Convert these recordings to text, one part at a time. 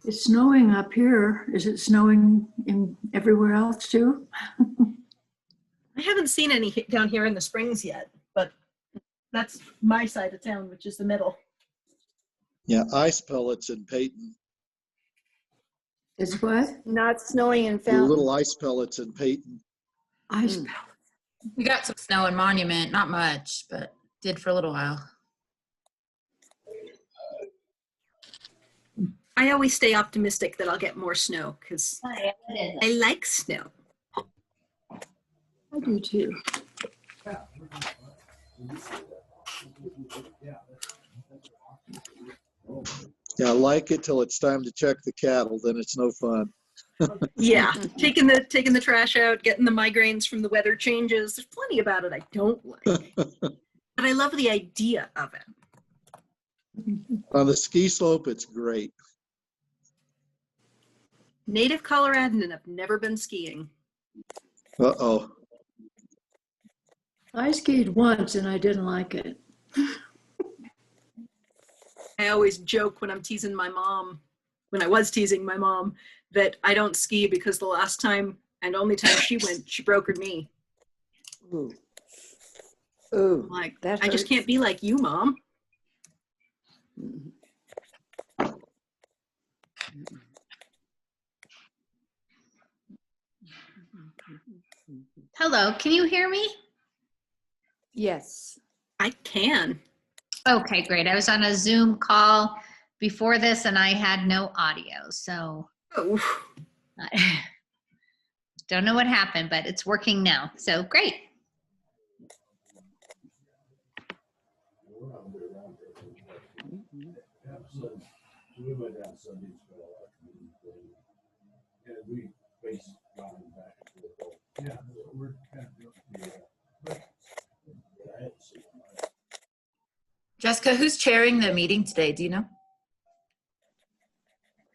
It's snowing up here. Is it snowing in everywhere else too? I haven't seen any down here in the Springs yet, but that's my side of town, which is the middle. Yeah, ice pellets in Peyton. It's what? Not snowing in The Fountain. little ice pellets in Peyton. Ice pellets. We got some snow in Monument, not much, but did for a little while. I always stay optimistic that I'll get more snow because I like snow. I do too. Yeah, I like it till it's time to check the cattle, then it's no fun. Yeah, taking the trash out, getting the migraines from the weather changes. There's plenty about it I don't like, but I love the idea of it. On the ski slope, it's great. Native Coloradan and I've never been skiing. Uh-oh. I skied once and I didn't like it. I always joke when I'm teasing my mom, when I was teasing my mom, that I don't ski because the last time and only time she went, she broke her knee. Ooh. Ooh. I'm like, that I just hurts. can't be like you, Mom. Hello, can you hear me? Yes. I can. Okay, great. I was on a Zoom call before this and I had no audio, so Oh, I don't know what happened, but it's working now. So great. We went down Sunday and we faced back and forth. Yeah, we're kind of doing. Yeah. Jessica, who's chairing the meeting today? Do you know?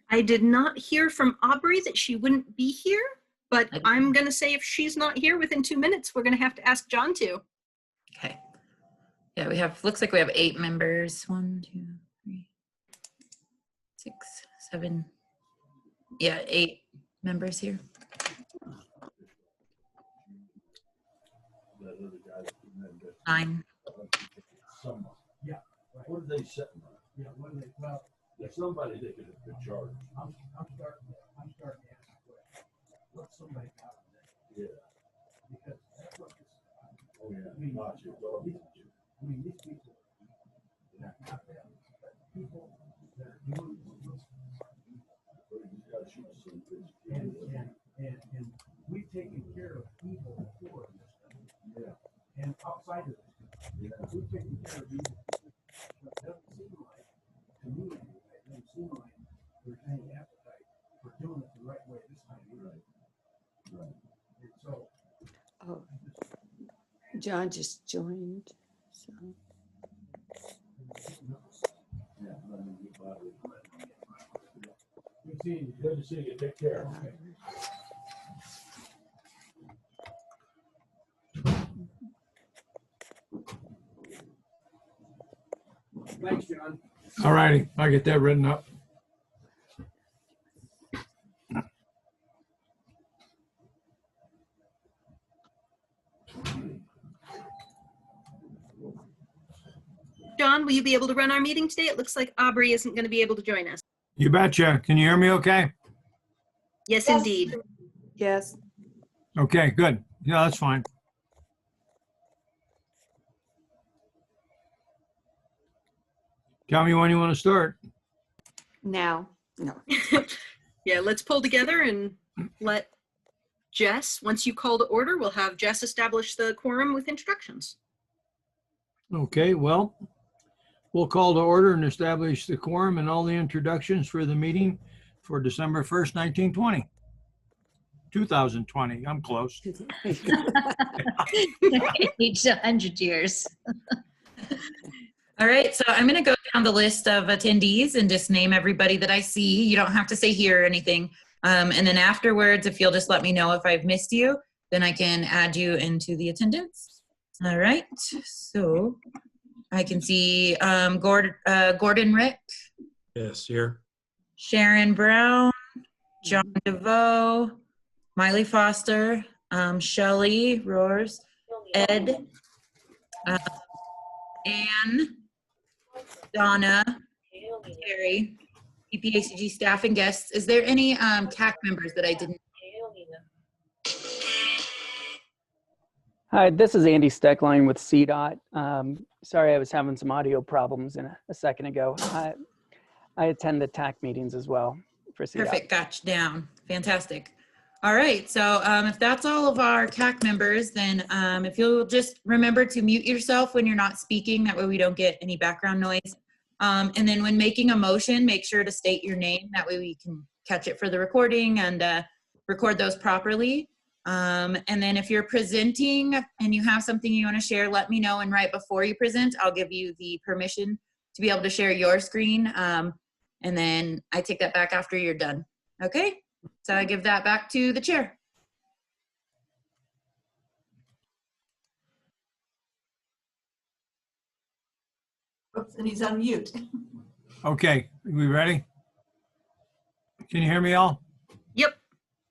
I did not hear from Aubrey that she wouldn't be here, but I'm going to say if she's not here within 2 minutes, we're going to have to ask John to. Okay. Yeah, we have, looks like we have 8 members. 1, 2, 3, 6, 7. Yeah, 8 members here. Nine. Yeah. What are they setting up? Yeah, what are they? Well, there's somebody that could charge. I'm starting to ask questions. What's somebody got on that? Yeah. Because that's what this. Oh yeah. I mean, not you. I mean, these people. Not them, but people that are doing this. And we've taken care of people before in this country. Yeah. And outside of this country. Yeah. We've taken care of people. But it doesn't seem like, to me anyway, it doesn't seem like there's any appetite for doing it the right way this time. Right. And so. Oh, John just joined. So. Yeah. Good to see you. Take care. Okay. Thanks, John. All righty, I'll get that written up. John, will you be able to run our meeting today? It looks like Aubrey isn't going to be able to join us. You betcha. Can you hear me okay? Yes, indeed. Yes. Okay, good. Yeah, that's fine. Tell me when you want to start. Now. No. Yeah, let's pull together and let Jess, once you call to order, we'll have Jess establish the quorum with introductions. Okay, well, we'll call to order and establish the quorum and all the introductions for the meeting for December 1st, 1920. 2020, I'm close. Aged 100 years. All right, so I'm going to go down the list of attendees and just name everybody that I see. You don't have to say here or anything. And then afterwards, if you'll just let me know if I've missed you, then I can add you into the attendance. All right, so I can see Gordon Rick. Yes, here. Sharon Brown, John DeVoe, Miley Foster, Shelley Roars, Ed, Anne, Donna, Terry, PPACG staff and guests. Is there any TAC members that I didn't? Hi, this is Andy Steckline with CDOT. Sorry, I was having some audio problems a second ago. I attend the TAC meetings as well for CDOT. Perfect, got you down. Fantastic. All right, so if that's all of our TAC members, then if you'll just remember to mute yourself when you're not speaking, that way we don't get any background noise. And then when making a motion, make sure to state your name. That way we can catch it for the recording and record those properly. And then if you're presenting and you have something you want to share, let me know. And right before you present, I'll give you the permission to be able to share your screen. And then I take that back after you're done. Okay, so I give that back to the chair. Oops, and he's on mute. Okay, we ready? Can you hear me all? Yep.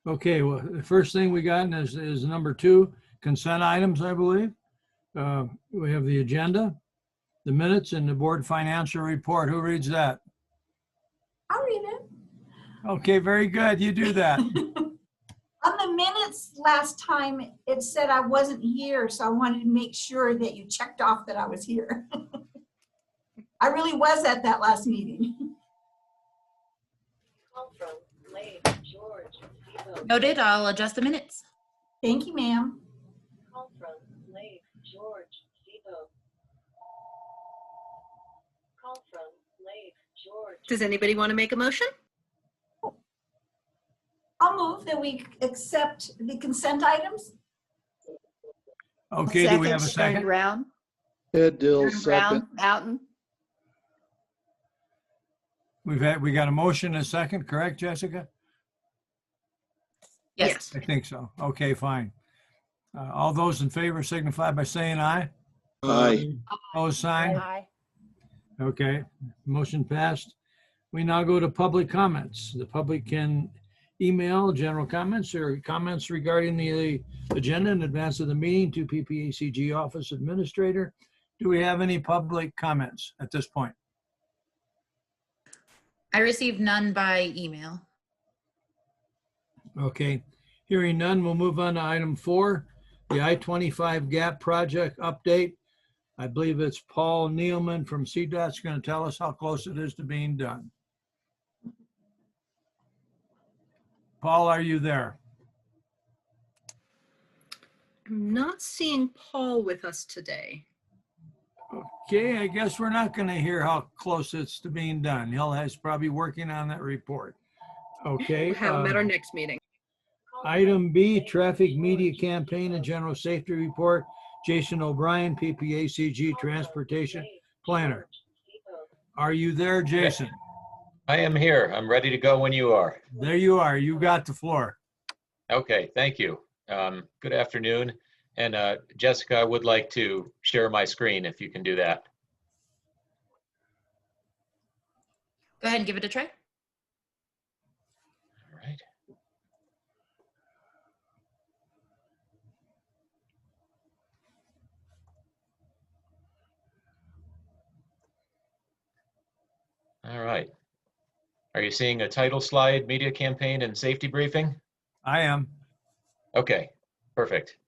Okay, well, the first thing we got is number 2, consent items, I believe. We have the agenda, the minutes, and the board financial report. Who reads that? I'll read it. Okay, very good. You do that. On the minutes last time, it said I wasn't here, so I wanted to make sure that you checked off that I was here. I really was at that last meeting. Noted, I'll adjust the minutes. Thank you, ma'am. Does anybody want to make a motion? I'll move that we accept the consent items. Okay, do we have a Sharon second? Brown, Ed Dill, Sharon Brown, second. Mountain. We got a motion and a second, correct, Jessica? Yes. I think so. Okay, fine. All those in favor signify by saying aye. Aye. Opposed, sign. Aye. Okay, motion passed. We now go to public comments. The public can email general comments or comments regarding the agenda in advance of the meeting to PPACG Office Administrator. Do we have any public comments at this point? I received none by email. Okay, hearing none, we'll move on to item 4, the I-25 Gap Project update. I believe it's Paul Nealman from CDOT's going to tell us how close it is to being done. Paul, are you there? I'm not seeing Paul with us today. Okay, I guess we're not going to hear how close it's to being done. He's probably working on that report. Okay. We'll have him at our next meeting. Item B, traffic media campaign and general safety report. Jason O'Brien, PPACG Transportation Planner. Are you there, Jason? I am here. I'm ready to go when you are. There you are. You got the floor. Okay, thank you. Good afternoon. And Jessica, I would like to share my screen if you can do that. Go ahead and give it a try. All right. All right. Are you seeing a title slide, media campaign and safety briefing? I am. Okay, perfect.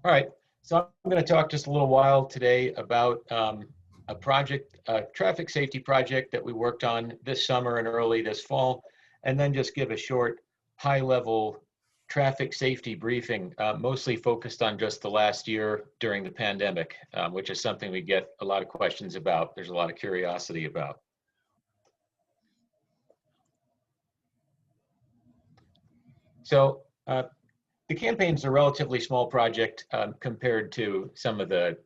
All right, so I'm going to talk just a little while today about a project, a traffic safety project that we worked on this summer and early this fall, and then just give a short high-level traffic safety briefing, mostly focused on just the last year during the pandemic, which is something we get a lot of questions about. There's a lot of curiosity about. So the campaign's a relatively small project compared to some of the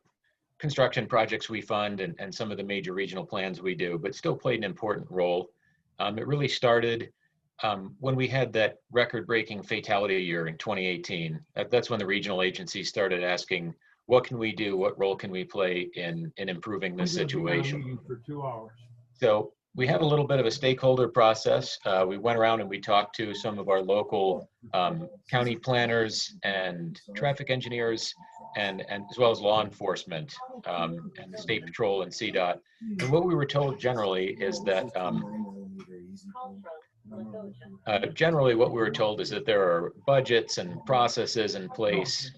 construction projects we fund and some of the major regional plans we do, but still played an important role. It really started when we had that record-breaking fatality year in 2018. That's when the regional agencies started asking, what can we do? What role can we play in improving this situation? For 2 hours. So we had a little bit of a stakeholder process. We went around and we talked to some of our local county planners and traffic engineers, and as well as law enforcement and the State Patrol and CDOT. And what we were told generally is that generally what we were told is that there are budgets and processes in place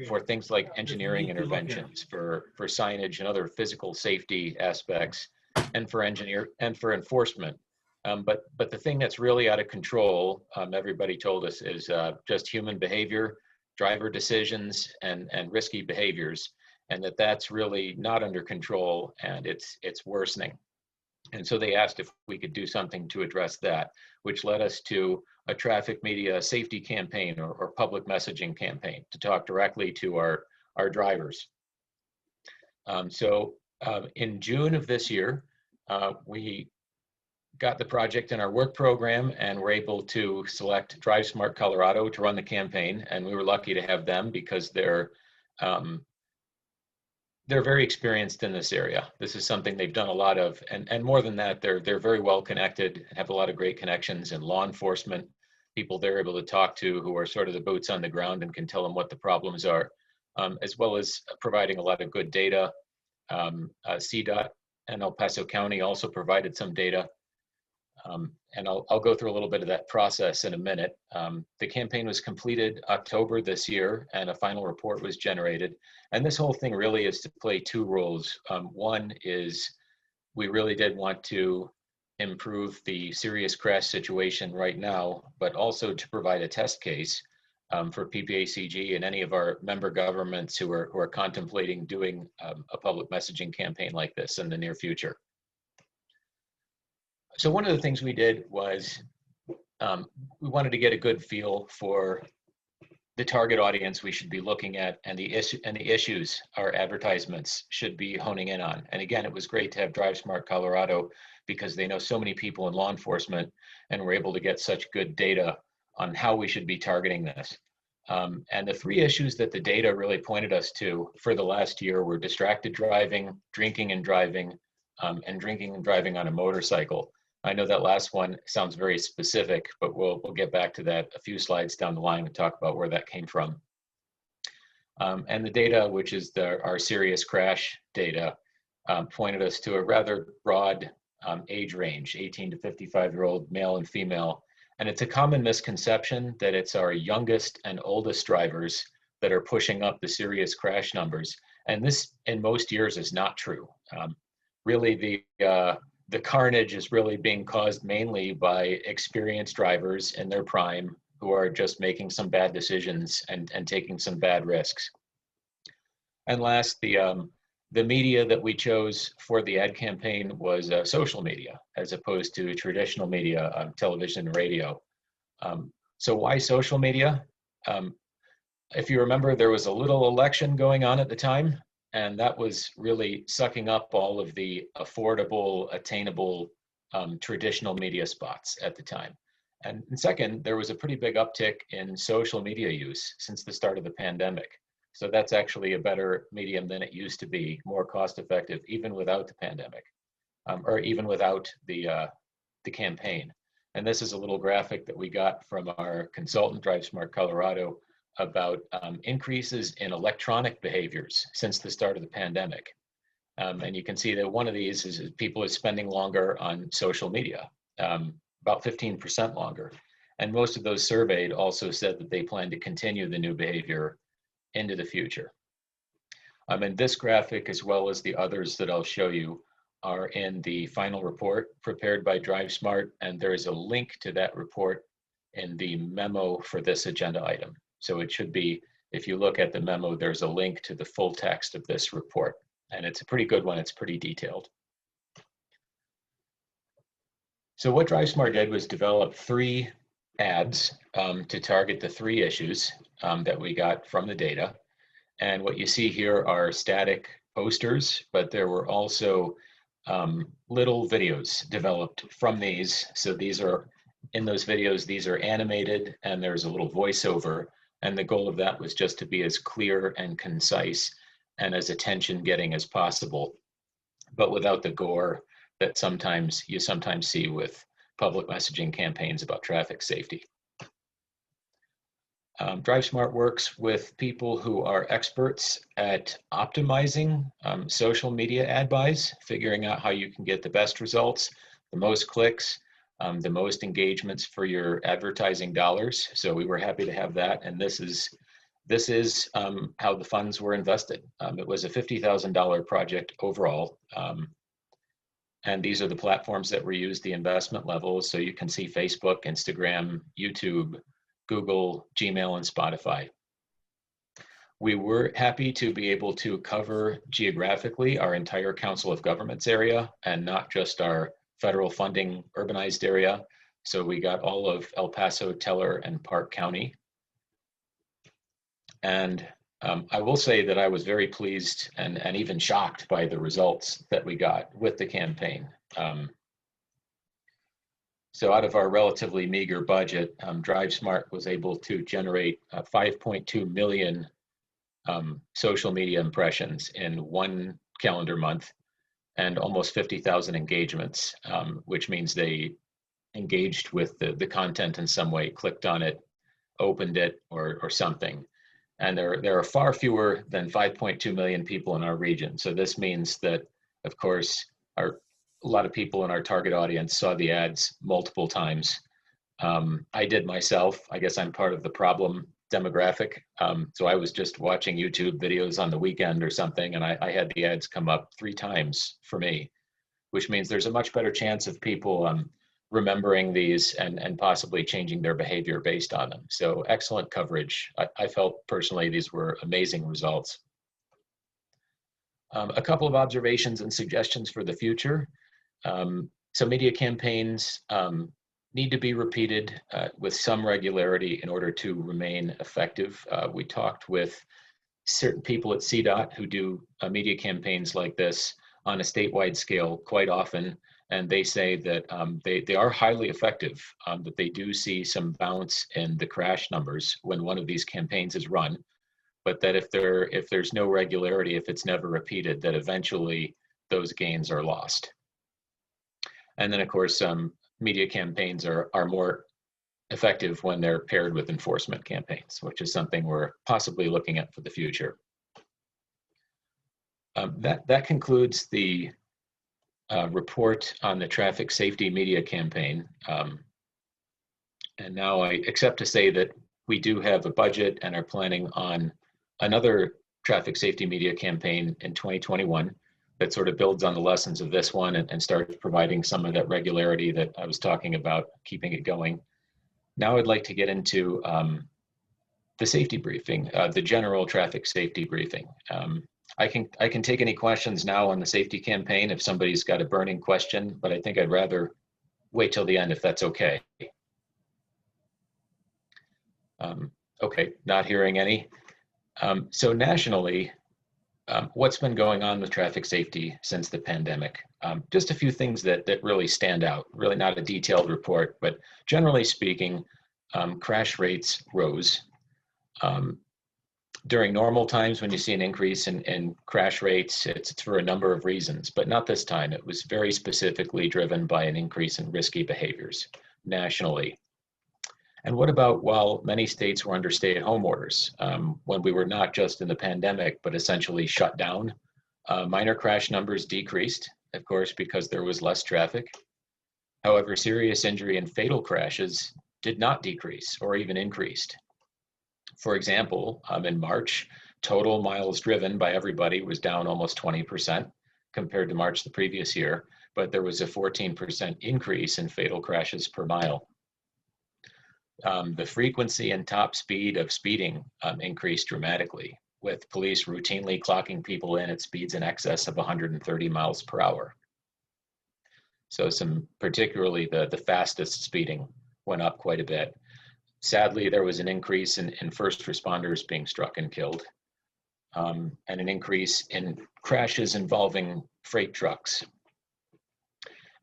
for things like engineering interventions, for signage and other physical safety aspects, and for enforcement. But the thing that's really out of control, everybody told us, is just human behavior, driver decisions, and risky behaviors, and that's really not under control, and it's worsening. And so they asked if we could do something to address that, which led us to a traffic media safety campaign or public messaging campaign to talk directly to our drivers. So in June of this year, we got the project in our work program and were able to select Drive Smart Colorado to run the campaign. And we were lucky to have them because they're very experienced in this area. This is something they've done a lot of, and more than that, they're very well connected and have a lot of great connections in law enforcement, people they're able to talk to who are sort of the boots on the ground and can tell them what the problems are, as well as providing a lot of good data. CDOT and El Paso County also provided some data. And I'll go through a little bit of that process in a minute. The campaign was completed October this year, and a final report was generated. And this whole thing really is to play two roles. One is we really did want to improve the serious crash situation right now, but also to provide a test case for PPACG and any of our member governments who are contemplating doing a public messaging campaign like this in the near future. So one of the things we did was we wanted to get a good feel for the target audience we should be looking at and the issues our advertisements should be honing in on. And again, it was great to have Drive Smart Colorado because they know so many people in law enforcement and we're able to get such good data on how we should be targeting this. And the three issues that the data really pointed us to for the last year were distracted driving, drinking and driving on a motorcycle. I know that last one sounds very specific, but we'll get back to that a few slides down the line and talk about where that came from. And the data, which is our serious crash data, pointed us to a rather broad age range, 18 to 55-year-old male and female. And it's a common misconception that it's our youngest and oldest drivers that are pushing up the serious crash numbers. And this, in most years, is not true. Really, the carnage is really being caused mainly by experienced drivers in their prime who are just making some bad decisions and taking some bad risks. And last, the media that we chose for the ad campaign was social media as opposed to traditional media, television and radio. So why social media? If you remember, there was a little election going on at the time, and that was really sucking up all of the affordable, attainable, traditional media spots at the time. And second, there was a pretty big uptick in social media use since the start of the pandemic. So that's actually a better medium than it used to be, more cost effective, even without the pandemic, or even without the campaign. And this is a little graphic that we got from our consultant, Drive Smart Colorado, about increases in electronic behaviors since the start of the pandemic. And you can see that one of these is people are spending longer on social media, about 15% longer. And most of those surveyed also said that they plan to continue the new behavior into the future. And this graphic, as well as the others that I'll show you, are in the final report prepared by Drive Smart, and there is a link to that report in the memo for this agenda item. So it should be, if you look at the memo, there's a link to the full text of this report, and it's a pretty good one. It's pretty detailed. So what Drive Smart did was develop 3 ads to target the 3 issues that we got from the data. And what you see here are static posters, but there were also little videos developed from these. So these are, in those videos, these are animated and there's a little voiceover. And the goal of that was just to be as clear and concise and as attention getting as possible, but without the gore that you sometimes see with public messaging campaigns about traffic safety. Drive Smart works with people who are experts at optimizing social media ad buys, figuring out how you can get the best results, the most clicks, the most engagements for your advertising dollars. So we were happy to have that. And this is how the funds were invested. It was a $50,000 project overall. And these are the platforms that were used, the investment levels. So you can see Facebook, Instagram, YouTube, Google, Gmail, and Spotify. We were happy to be able to cover geographically our entire Council of Governments area and not just our federal funding urbanized area. So we got all of El Paso, Teller, and Park County. And I will say that I was very pleased and even shocked by the results that we got with the campaign. So out of our relatively meager budget, Drive Smart was able to generate 5.2 million social media impressions in one calendar month and almost 50,000 engagements, which means they engaged with the content in some way, clicked on it, opened it, or something. And there are far fewer than 5.2 million people in our region. So this means that, of course, a lot of people in our target audience saw the ads multiple times. I did myself. I guess I'm part of the problem demographic. So I was just watching YouTube videos on the weekend or something, and I had the ads come up 3 times for me, which means there's a much better chance of people remembering these and possibly changing their behavior based on them. So excellent coverage. I felt personally these were amazing results. A couple of observations and suggestions for the future. So media campaigns need to be repeated with some regularity in order to remain effective. We talked with certain people at CDOT who do media campaigns like this on a statewide scale quite often, and they say that they are highly effective, that they do see some bounce in the crash numbers when one of these campaigns is run, but that if there's no regularity, if it's never repeated, that eventually those gains are lost. And then, of course, media campaigns are more effective when they're paired with enforcement campaigns, which is something we're possibly looking at for the future. That concludes the report on the traffic safety media campaign. And now I accept to say that we do have a budget and are planning on another traffic safety media campaign in 2021. That sort of builds on the lessons of this one and starts providing some of that regularity that I was talking about, keeping it going. Now I'd like to get into the safety briefing, the general traffic safety briefing. I can take any questions now on the safety campaign if somebody's got a burning question, but I think I'd rather wait till the end if that's okay. Okay, not hearing any. So nationally, what's been going on with traffic safety since the pandemic? Just a few things that really stand out, really not a detailed report, but generally speaking, crash rates rose. During normal times when you see an increase in crash rates, it's for a number of reasons, but not this time. It was very specifically driven by an increase in risky behaviors nationally. And what about while many states were under stay-at-home orders, when we were not just in the pandemic, but essentially shut down? Minor crash numbers decreased, of course, because there was less traffic. However, serious injury and fatal crashes did not decrease or even increased. For example, in March, total miles driven by everybody was down almost 20% compared to March the previous year, but there was a 14% increase in fatal crashes per mile. The frequency and top speed of speeding increased dramatically, with police routinely clocking people in at speeds in excess of 130 miles per hour. So particularly the fastest speeding went up quite a bit. Sadly, there was an increase in first responders being struck and killed, and an increase in crashes involving freight trucks.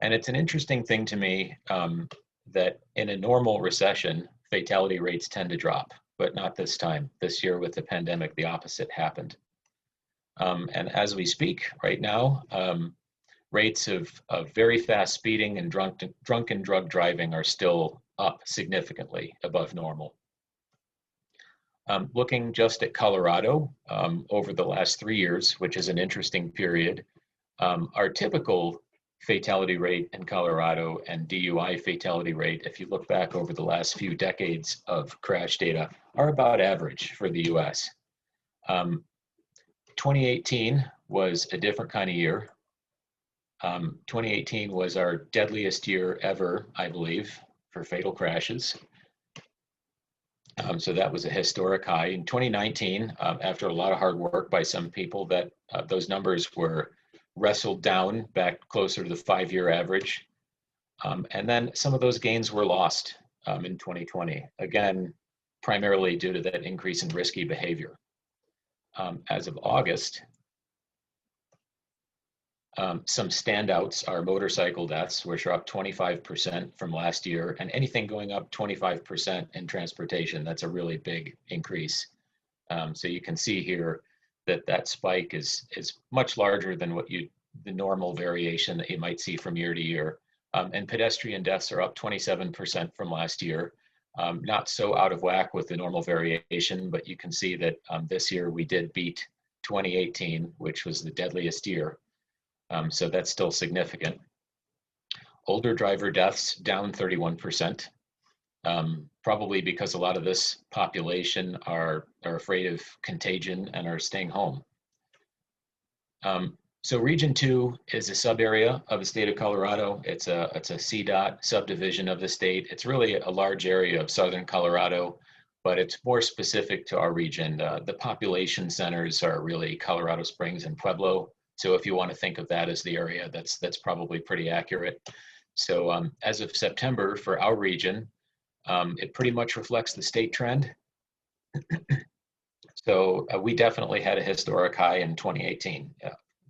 And it's an interesting thing to me that in a normal recession, fatality rates tend to drop, but not this time. This year with the pandemic, the opposite happened. And as we speak right now, rates of very fast speeding and drunken drug driving are still up significantly above normal. Looking just at Colorado over the last 3 years, which is an interesting period, our typical fatality rate in Colorado and DUI fatality rate, if you look back over the last few decades of crash data, are about average for the US. 2018 was a different kind of year. 2018 was our deadliest year ever, I believe, for fatal crashes. So that was a historic high. In 2019, after a lot of hard work by some people, that those numbers were wrestled down back closer to the 5-year average. And then some of those gains were lost in 2020, again, primarily due to that increase in risky behavior. As of August, some standouts are motorcycle deaths, which are up 25% from last year, and anything going up 25% in transportation, that's a really big increase. So you can see here that that spike is much larger than the normal variation that you might see from year to year. And pedestrian deaths are up 27% from last year. Not so out of whack with the normal variation, but you can see that this year we did beat 2018, which was the deadliest year. So that's still significant. Older driver deaths down 31%, probably because a lot of this population are afraid of contagion and are staying home. So Region 2 is a sub-area of the state of Colorado. It's a CDOT subdivision of the state. It's really a large area of southern Colorado, but it's more specific to our region. The population centers are really Colorado Springs and Pueblo. So if you want to think of that as the area, that's probably pretty accurate. So as of September for our region, it pretty much reflects the state trend. So we definitely had a historic high in 2018.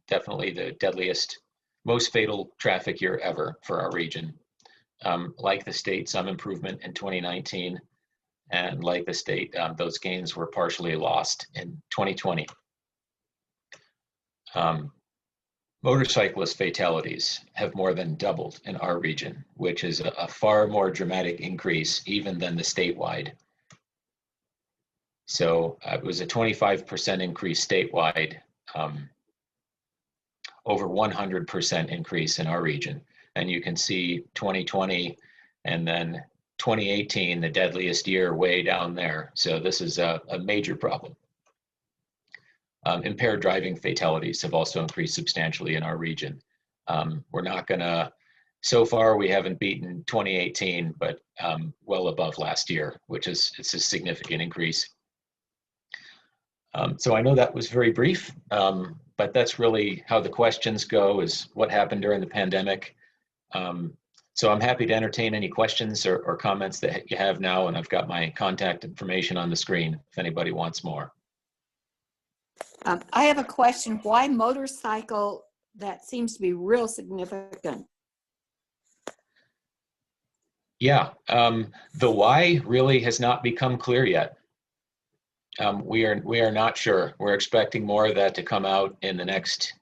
Definitely the deadliest, most fatal traffic year ever for our region. Like the state, some improvement in 2019. And like the state, those gains were partially lost in 2020. Motorcyclist fatalities have more than doubled in our region, which is a far more dramatic increase even than the statewide. So it was a 25% increase statewide, over 100% increase in our region. And you can see 2020 and then 2018, the deadliest year, way down there. So this is a major problem. Impaired driving fatalities have also increased substantially in our region. We're not gonna, so far we haven't beaten 2018, but well above last year, which is, it's a significant increase. So I know that was very brief, but that's really how the questions go, is what happened during the pandemic. So I'm happy to entertain any questions or comments that you have now, and I've got my contact information on the screen if anybody wants more. I have a question. Why motorcycle? That seems to be real significant. Yeah, the why really has not become clear yet. We are not sure. We're expecting more of that to come out in the next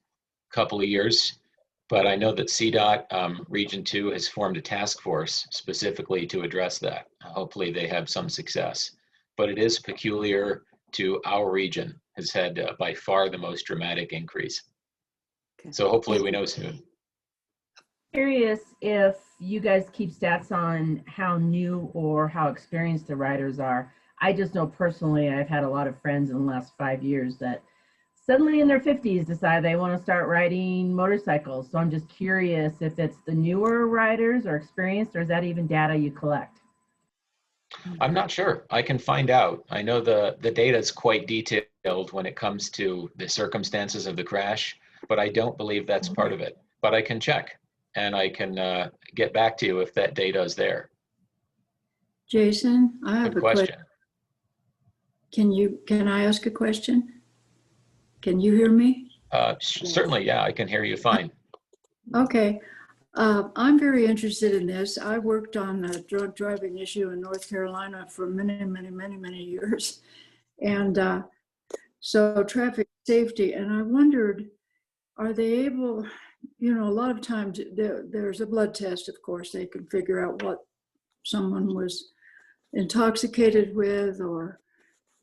couple of years, but I know that CDOT Region 2 has formed a task force specifically to address that. Hopefully they have some success, but it is peculiar to our region, has had by far the most dramatic increase. Okay. So hopefully we know soon. Curious if you guys keep stats on how new or how experienced the riders are. I just know personally, I've had a lot of friends in the last 5 years that suddenly in their 50s decide they want to start riding motorcycles. So I'm just curious if it's the newer riders or experienced, or is that even data you collect? I'm not sure. I can find out. I know the data is quite detailed when it comes to the circumstances of the crash, but I don't believe that's part of it. But I can check, and I can get back to you if that data is there. Jason, I have Good a question. question. Can I ask a question? Can you hear me? Certainly, yeah, I can hear you fine. Okay. I'm very interested in this. I worked on a drug driving issue in North Carolina for many years. And so traffic safety, and I wondered, are they able, you know, a lot of times there's a blood test, of course, they can figure out what someone was intoxicated with or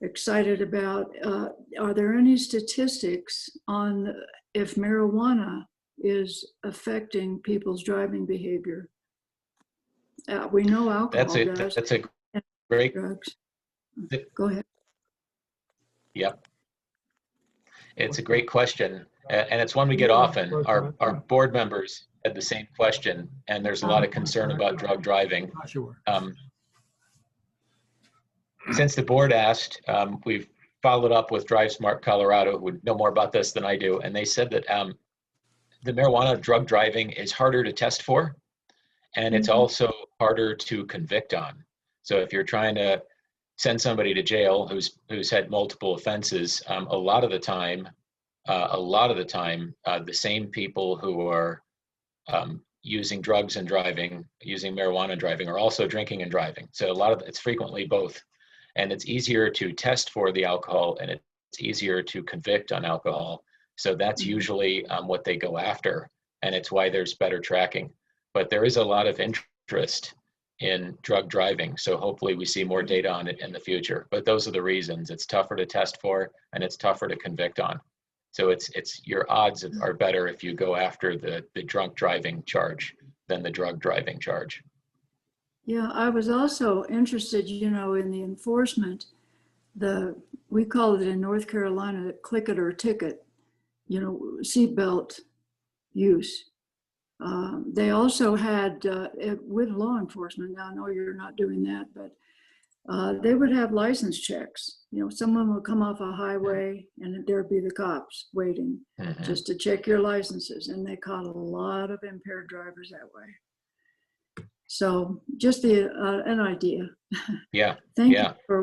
excited about. Are there any statistics on if marijuana is affecting people's driving behavior? We know alcohol does. That's a great, Drugs. Go ahead. yep. It's a great question, and it's one we get often. Our board members had the same question, and there's a lot of concern about drug driving. Since the board asked, we've followed up with Drive Smart Colorado, who would know more about this than I do, and they said that the marijuana drug driving is harder to test for, and it's also harder to convict on. So if you're trying to send somebody to jail who's had multiple offenses, a lot of the time, the same people who are using drugs and driving, using marijuana and driving, are also drinking and driving. So it's frequently both. And it's easier to test for the alcohol, and it's easier to convict on alcohol. So that's usually what they go after, and it's why there's better tracking. But there is a lot of interest in drug driving, so hopefully we see more data on it in the future. But those are the reasons. It's tougher to test for, and it's tougher to convict on. So it's your odds are better if you go after the drunk driving charge than the drug driving charge. Yeah, I was also interested, you know, in the enforcement. We call it in North Carolina, click it or ticket, you know, seatbelt use. They also had, with law enforcement, now I know you're not doing that, but they would have license checks. You know, someone would come off a highway and there'd be the cops waiting just to check your licenses. And they caught a lot of impaired drivers that way. So just an idea. Yeah. Thank you for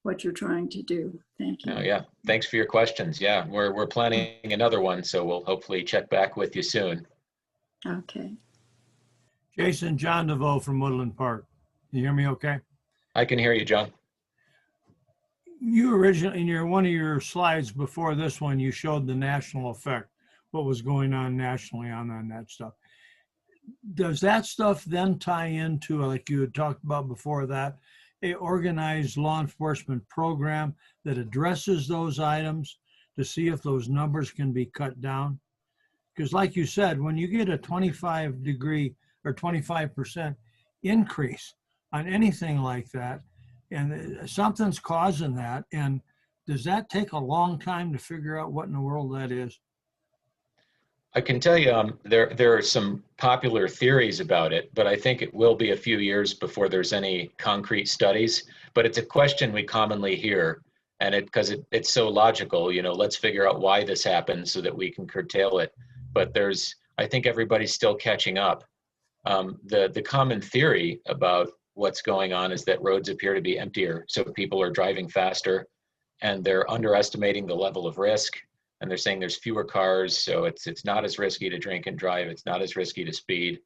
what you're trying to do. Thank you. Oh, yeah. Thanks for your questions. Yeah, we're planning another one, so we'll hopefully check back with you soon. Okay. Jason, John DeVoe from Woodland Park. You hear me okay? I can hear you, John. You originally, in one of your slides before this one, you showed the national effect, what was going on nationally on that stuff. Does that stuff then tie into, like you had talked about before that, a organized law enforcement program that addresses those items to see if those numbers can be cut down? Because like you said, when you get a 25% increase on anything like that, and something's causing that, and does that take a long time to figure out what in the world that is? I can tell you there are some popular theories about it, but I think it will be a few years before there's any concrete studies. But it's a question we commonly hear, and because it's so logical, you know, let's figure out why this happens so that we can curtail it. But I think everybody's still catching up. The common theory about what's going on is that roads appear to be emptier, so people are driving faster, and they're underestimating the level of risk. And they're saying there's fewer cars, so it's not as risky to drink and drive. It's not as risky to speed.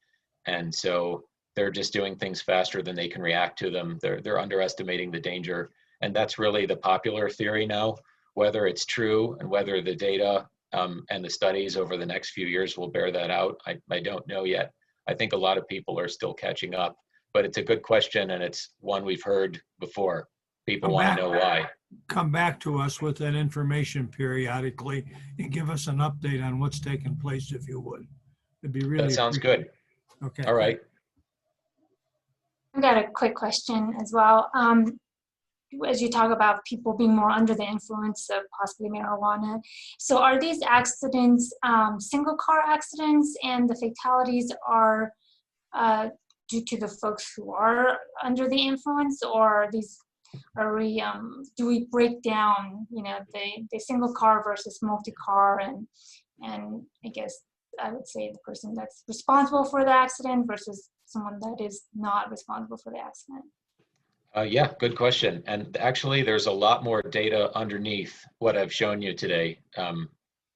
And so they're just doing things faster than they can react to them. They're underestimating the danger. And that's really the popular theory now. Whether it's true and whether the data and the studies over the next few years will bear that out, I don't know yet. I think a lot of people are still catching up. But it's a good question, and it's one we've heard before. People want to know why. Come back to us with that information periodically and give us an update on what's taking place, if you would. It'd be really. That sounds good. Okay. All right. I've got a quick question as well. As you talk about people being more under the influence of possibly marijuana, so are these accidents single car accidents, and the fatalities are due to the folks who are under the influence, or do we break down, you know, the single car versus multi-car, and I guess I would say the person that's responsible for the accident versus someone that is not responsible for the accident? Yeah, good question. And actually, there's a lot more data underneath what I've shown you today,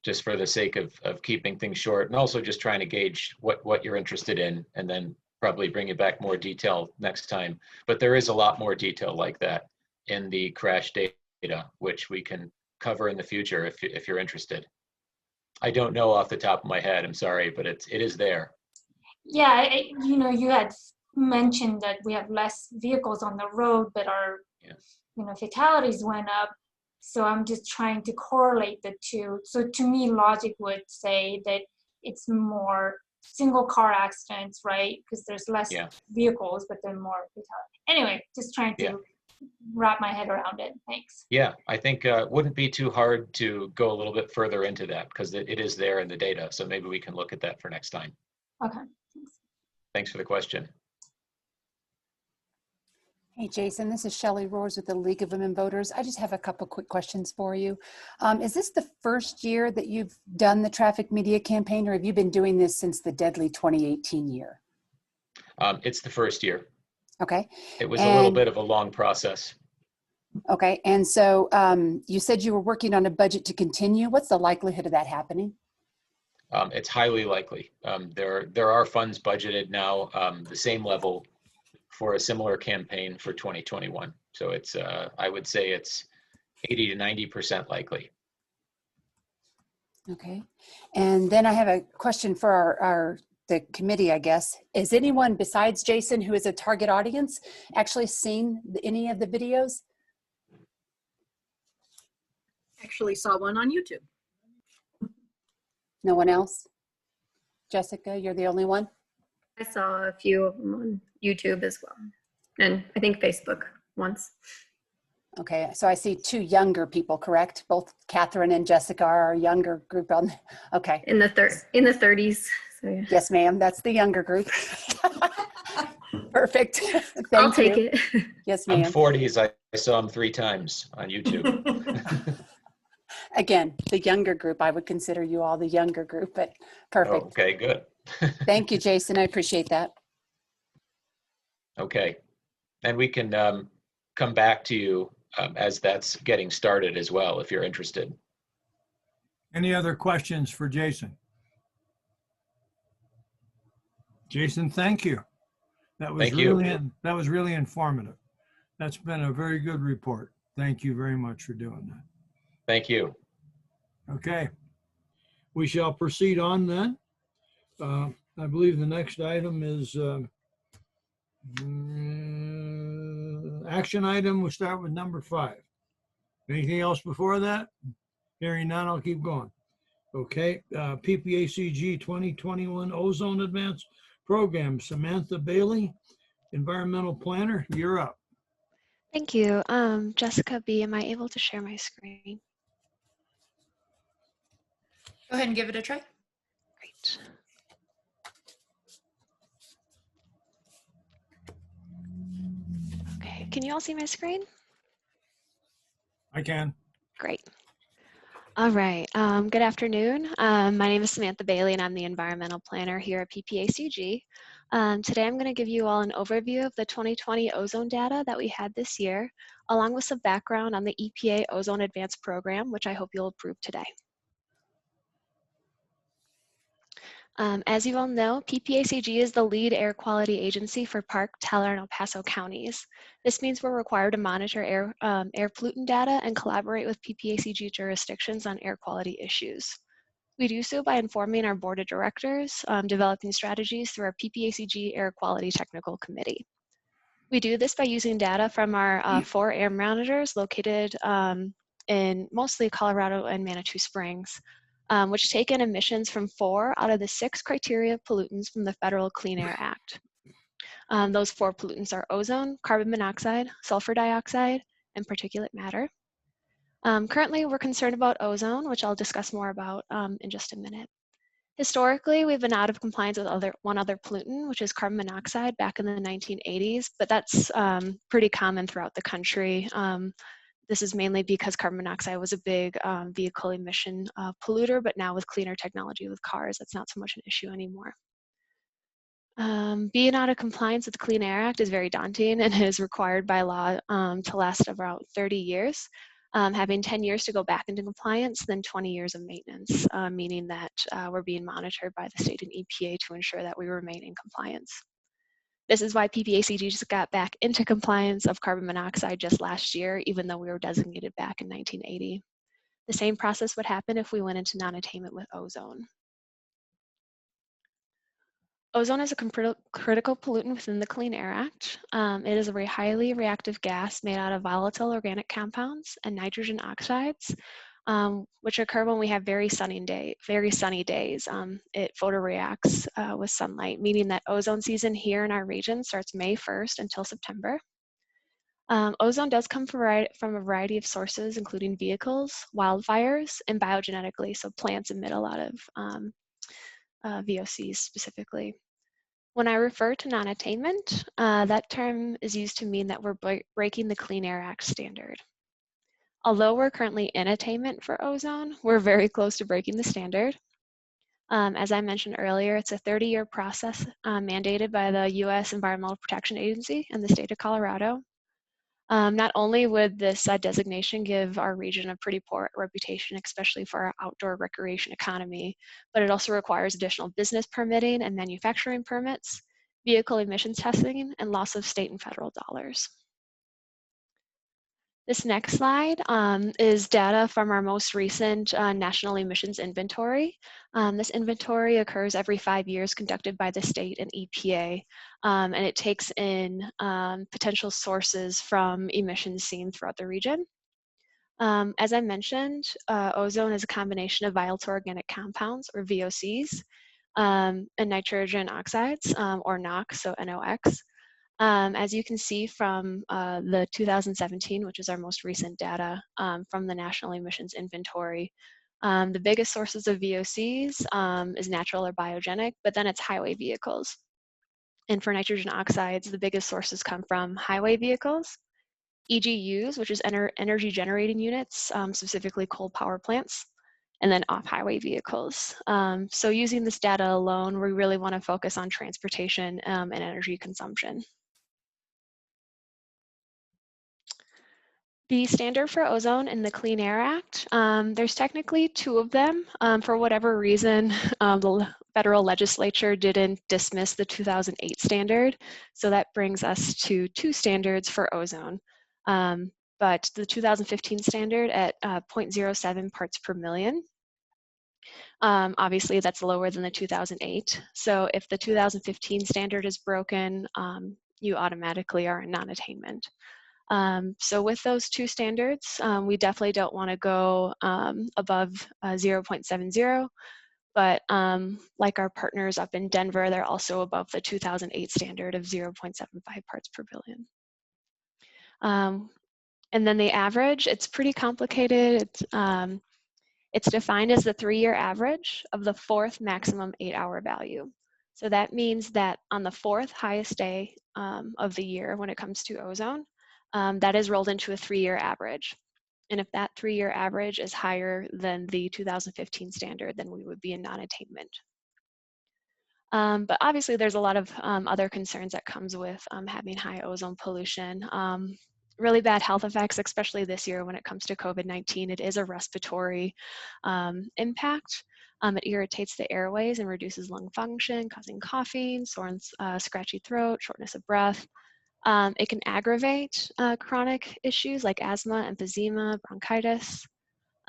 just for the sake of keeping things short, and also just trying to gauge what you're interested in, and then probably bring you back more detail next time. But there is a lot more detail like that in the crash data, which we can cover in the future if you're interested. I don't know off the top of my head. I'm sorry, but it is there. Yeah, you know, you had mentioned that we have less vehicles on the road, but our, Yeah. you know, fatalities went up. So I'm just trying to correlate the two. So to me, logic would say that it's more single car accidents, right? Because there's less Yeah. vehicles, but then more fatalities. Anyway, just trying to Yeah. wrap my head around it. Thanks. Yeah, I think it wouldn't be too hard to go a little bit further into that because it is there in the data. So maybe we can look at that for next time. Okay. Thanks. Thanks for the question. Hey, Jason, this is Shelley Roars with the League of Women Voters. I just have a couple quick questions for you. Is this the first year that you've done the traffic media campaign, or have you been doing this since the deadly 2018 year? It's the first year. Okay. It was a little bit of a long process. Okay, and so you said you were working on a budget to continue. What's the likelihood of that happening? It's highly likely. There are funds budgeted now, the same level for a similar campaign for 2021. So it's, I would say it's 80 to 90% likely. Okay, and then I have a question for the committee, I guess. Is anyone besides Jason, who is a target audience, actually seen any of the videos? Actually saw one on YouTube. No one else? Jessica, you're the only one? I saw a few of them on YouTube as well. And I think Facebook once. Okay, so I see two younger people, correct? Both Catherine and Jessica are our younger group on, okay. In the 30s. So yeah. Yes, ma'am, that's the younger group. Perfect. Thank I'll take you. it. Yes, I'm ma'am. 40s. I saw them 3 times on YouTube. Again, the younger group, I would consider you all the younger group, but perfect. Oh, okay, good. Thank you, Jason. I appreciate that. Okay, and we can come back to you as that's getting started as well, if you're interested. Any other questions for Jason? Jason, thank you. That was that was really informative. That's been a very good report. Thank you very much for doing that. Thank you. Okay, we shall proceed on then. I believe the next item is action item. We'll start with number 5. Anything else before that? Hearing none, I'll keep going. Okay, PPACG 2021 Ozone Advanced Program. Samantha Bailey, Environmental Planner, you're up. Thank you. Jessica B., am I able to share my screen? Go ahead and give it a try. Great. Okay, can you all see my screen? I can. Great. All right, good afternoon. My name is Samantha Bailey and I'm the Environmental Planner here at PPACG. Today I'm going to give you all an overview of the 2020 ozone data that we had this year, along with some background on the EPA Ozone Advanced Program, which I hope you'll approve today. As you all know, PPACG is the lead air quality agency for Park, Teller, and El Paso counties. This means we're required to monitor air pollutant data and collaborate with PPACG jurisdictions on air quality issues. We do so by informing our board of directors, developing strategies through our PPACG Air Quality Technical Committee. We do this by using data from our 4 air monitors located in mostly Colorado and Manitou Springs, which take in emissions from 4 out of the 6 criteria pollutants from the Federal Clean Air Act. Those 4 pollutants are ozone, carbon monoxide, sulfur dioxide, and particulate matter. Currently, we're concerned about ozone, which I'll discuss more about in just a minute. Historically, we've been out of compliance with one other pollutant, which is carbon monoxide back in the 1980s, but that's pretty common throughout the country. This is mainly because carbon monoxide was a big vehicle emission polluter, but now with cleaner technology with cars, that's not so much an issue anymore. Being out of compliance with the Clean Air Act is very daunting and is required by law to last about 30 years, having 10 years to go back into compliance, then 20 years of maintenance, meaning that we're being monitored by the state and EPA to ensure that we remain in compliance. This is why PPACG just got back into compliance of carbon monoxide just last year, even though we were designated back in 1980. The same process would happen if we went into non-attainment with ozone. Ozone is a critical pollutant within the Clean Air Act. It is a highly reactive gas made out of volatile organic compounds and nitrogen oxides, which occur when we have very sunny days. It photoreacts with sunlight, meaning that ozone season here in our region starts May 1st until September. Ozone does come from a variety of sources, including vehicles, wildfires, and biogenetically, so plants emit a lot of VOCs specifically. When I refer to non-attainment, that term is used to mean that we're breaking the Clean Air Act standard. Although we're currently in attainment for ozone, we're very close to breaking the standard. As I mentioned earlier, it's a 30-year process mandated by the U.S. Environmental Protection Agency and the state of Colorado. Not only would this designation give our region a pretty poor reputation, especially for our outdoor recreation economy, but it also requires additional business permitting and manufacturing permits, vehicle emissions testing, and loss of state and federal dollars. This next slide is data from our most recent national emissions inventory. This inventory occurs every 5 years, conducted by the state and EPA, and it takes in potential sources from emissions seen throughout the region. As I mentioned, ozone is a combination of volatile organic compounds, or VOCs, and nitrogen oxides, or NOx, so NOx. As you can see from the 2017, which is our most recent data from the National Emissions Inventory, the biggest sources of VOCs is natural or biogenic, but then it's highway vehicles. And for nitrogen oxides, the biggest sources come from highway vehicles, EGUs, which is energy generating units, specifically coal power plants, and then off-highway vehicles. So using this data alone, we really want to focus on transportation and energy consumption. The standard for ozone in the Clean Air Act, there's technically 2 of them. For whatever reason, the federal legislature didn't dismiss the 2008 standard, so that brings us to 2 standards for ozone. But the 2015 standard at 0.07 parts per million, obviously that's lower than the 2008. So if the 2015 standard is broken, you automatically are in non-attainment. So with those 2 standards, we definitely don't want to go above 0.70, but like our partners up in Denver, they're also above the 2008 standard of 0.75 parts per billion. And then the average, it's pretty complicated. It's defined as the 3-year average of the 4th maximum 8-hour value. So that means that on the 4th highest day of the year when it comes to ozone, that is rolled into a 3-year average. And if that 3-year average is higher than the 2015 standard, then we would be in non-attainment. But obviously there's a lot of other concerns that comes with having high ozone pollution. Really bad health effects, especially this year when it comes to COVID-19. It is a respiratory impact. It irritates the airways and reduces lung function, causing coughing, sore and scratchy throat, shortness of breath. It can aggravate chronic issues like asthma, emphysema, bronchitis.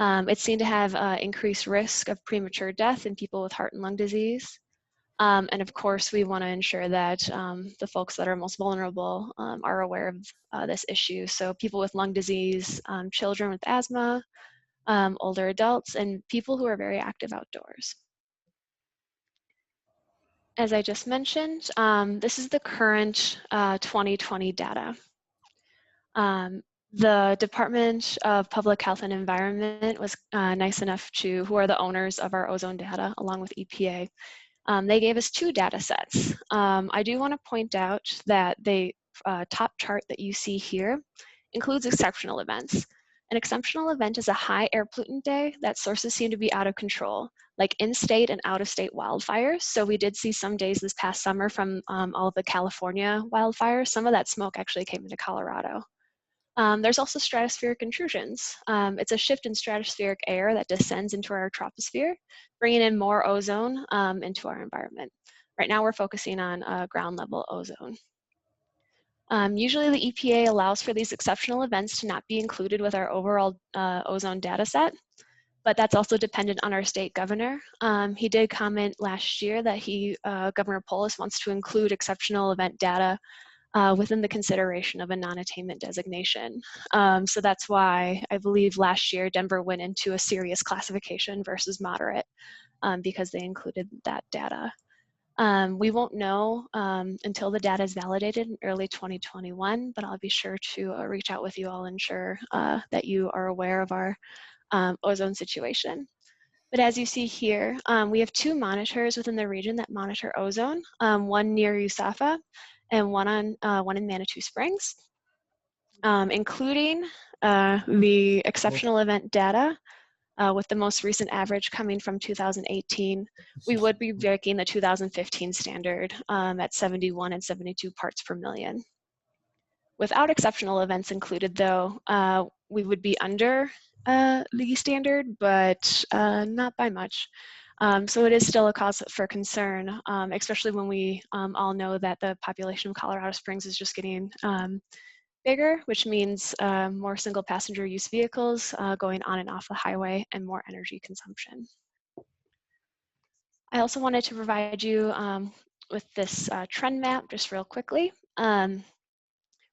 It's seen to have increased risk of premature death in people with heart and lung disease. And of course, we want to ensure that the folks that are most vulnerable are aware of this issue. So people with lung disease, children with asthma, older adults, and people who are very active outdoors. As I just mentioned, this is the current 2020 data. The Department of Public Health and Environment was nice enough to, who are the owners of our ozone data, along with EPA, they gave us 2 data sets. I do want to point out that the top chart that you see here includes exceptional events. An exceptional event is a high air pollutant day that sources seem to be out of control, like in-state and out-of-state wildfires. So we did see some days this past summer from all of the California wildfires. Some of that smoke actually came into Colorado. There's also stratospheric intrusions. It's a shift in stratospheric air that descends into our troposphere, bringing in more ozone into our environment. Right now we're focusing on ground level ozone. Usually the EPA allows for these exceptional events to not be included with our overall ozone data set. but that's also dependent on our state governor. He did comment last year that Governor Polis wants to include exceptional event data within the consideration of a non-attainment designation. So that's why I believe last year Denver went into a serious classification versus moderate because they included that data. We won't know until the data is validated in early 2021, but I'll be sure to reach out with you all and ensure that you are aware of our ozone situation. But as you see here, we have 2 monitors within the region that monitor ozone, one near USAFA and one in Manitou Springs, including the exceptional event data. With the most recent average coming from 2018, we would be breaking the 2015 standard at 71 and 72 parts per million. Without exceptional events included, though, we would be under the standard, but not by much. So it is still a cause for concern, especially when we all know that the population of Colorado Springs is just getting bigger, which means more single passenger use vehicles going on and off the highway and more energy consumption. I also wanted to provide you with this trend map just real quickly.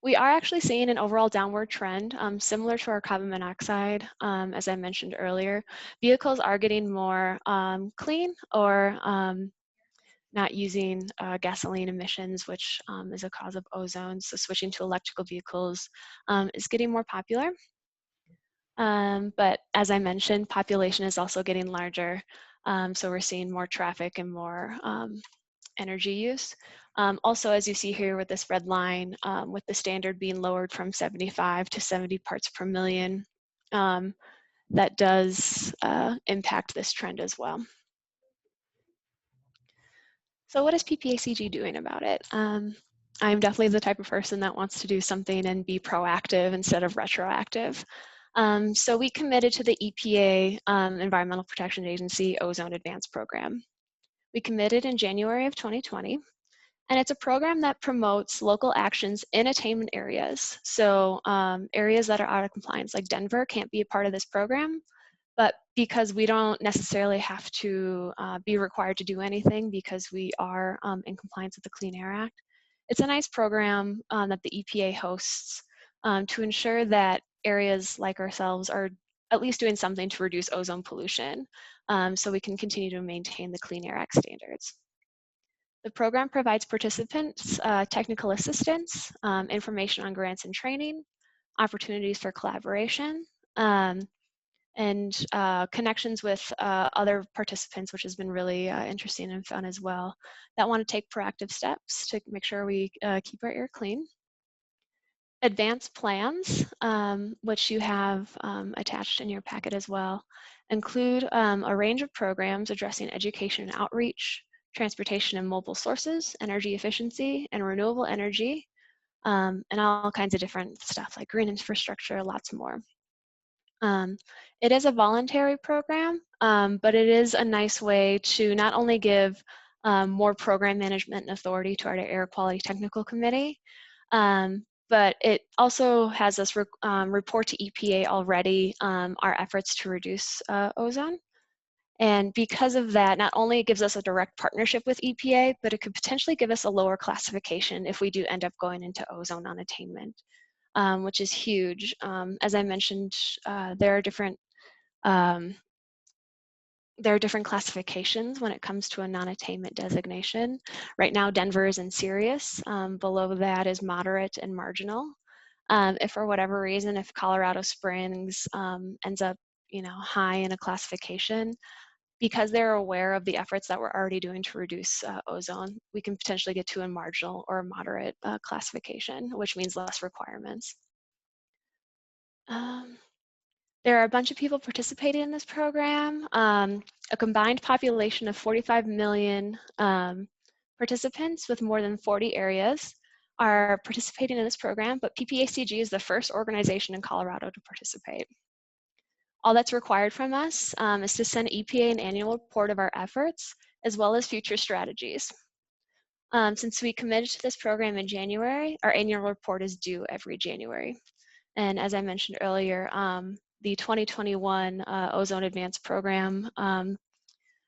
We are actually seeing an overall downward trend similar to our carbon monoxide, as I mentioned earlier. Vehicles are getting more clean or not using gasoline emissions, which is a cause of ozone. So switching to electrical vehicles is getting more popular. But as I mentioned, population is also getting larger. So we're seeing more traffic and more energy use. Also, as you see here with this red line, with the standard being lowered from 75 to 70 parts per million, that does impact this trend as well. So what is PPACG doing about it? I'm definitely the type of person that wants to do something and be proactive instead of retroactive. So we committed to the EPA Environmental Protection Agency Ozone Advanced Program. We committed in January of 2020, and it's a program that promotes local actions in attainment areas. So areas that are out of compliance, like Denver, can't be a part of this program. But because we don't necessarily have to be required to do anything because we are in compliance with the Clean Air Act, it's a nice program that the EPA hosts to ensure that areas like ourselves are at least doing something to reduce ozone pollution so we can continue to maintain the Clean Air Act standards. The program provides participants technical assistance, information on grants and training, opportunities for collaboration, and connections with other participants, which has been really interesting and fun as well, that want to take proactive steps to make sure we keep our air clean. Advanced plans, which you have attached in your packet as well, include a range of programs addressing education and outreach, transportation and mobile sources, energy efficiency, and renewable energy, and all kinds of different stuff like green infrastructure, lots more. It is a voluntary program, but it is a nice way to not only give more program management and authority to our Air Quality Technical Committee, but it also has us report to EPA already our efforts to reduce ozone. And because of that, not only it gives us a direct partnership with EPA, but it could potentially give us a lower classification if we do end up going into ozone non-attainment. Which is huge. As I mentioned, there are different classifications when it comes to a non-attainment designation. Right now, Denver is in serious. Below that is moderate and marginal. If for whatever reason, if Colorado Springs ends up, high in a classification, because they're aware of the efforts that we're already doing to reduce ozone, we can potentially get to a marginal or a moderate classification, which means less requirements. There are a bunch of people participating in this program. A combined population of 45 million participants with more than 40 areas are participating in this program, but PPACG is the first organization in Colorado to participate. All that's required from us is to send EPA an annual report of our efforts, as well as future strategies. Since we committed to this program in January, our annual report is due every January. And as I mentioned earlier, the 2021 Ozone Advanced Program.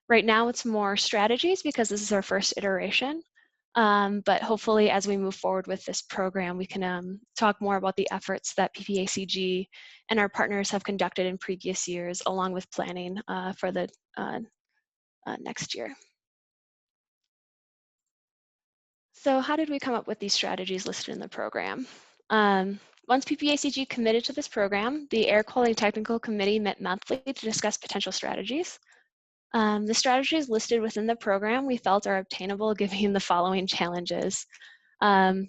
Right now it's more strategies because this is our first iteration. But hopefully as we move forward with this program, we can talk more about the efforts that PPACG and our partners have conducted in previous years, along with planning for the next year. So how did we come up with these strategies listed in the program? Once PPACG committed to this program, the Air Quality Technical Committee met monthly to discuss potential strategies. The strategies listed within the program we felt are obtainable given the following challenges. I'm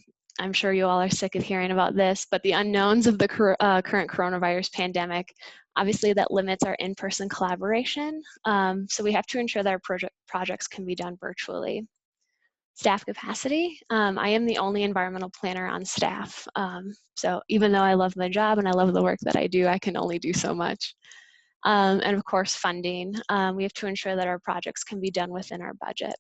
sure you all are sick of hearing about this, but the unknowns of the current coronavirus pandemic, obviously that limits our in-person collaboration. So we have to ensure that our projects can be done virtually. Staff capacity. I am the only environmental planner on staff. So even though I love my job and I love the work that I do, I can only do so much. And of course, funding. We have to ensure that our projects can be done within our budget.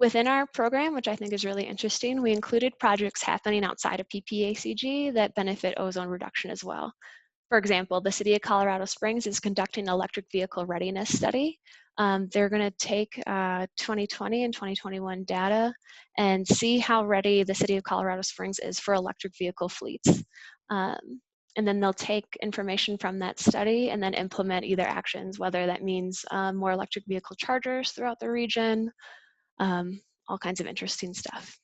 Within our program, which I think is really interesting, we included projects happening outside of PPACG that benefit ozone reduction as well. For example, the City of Colorado Springs is conducting an electric vehicle readiness study. They're going to take 2020 and 2021 data and see how ready the City of Colorado Springs is for electric vehicle fleets. And then they'll take information from that study and then implement either actions, whether that means more electric vehicle chargers throughout the region, all kinds of interesting stuff.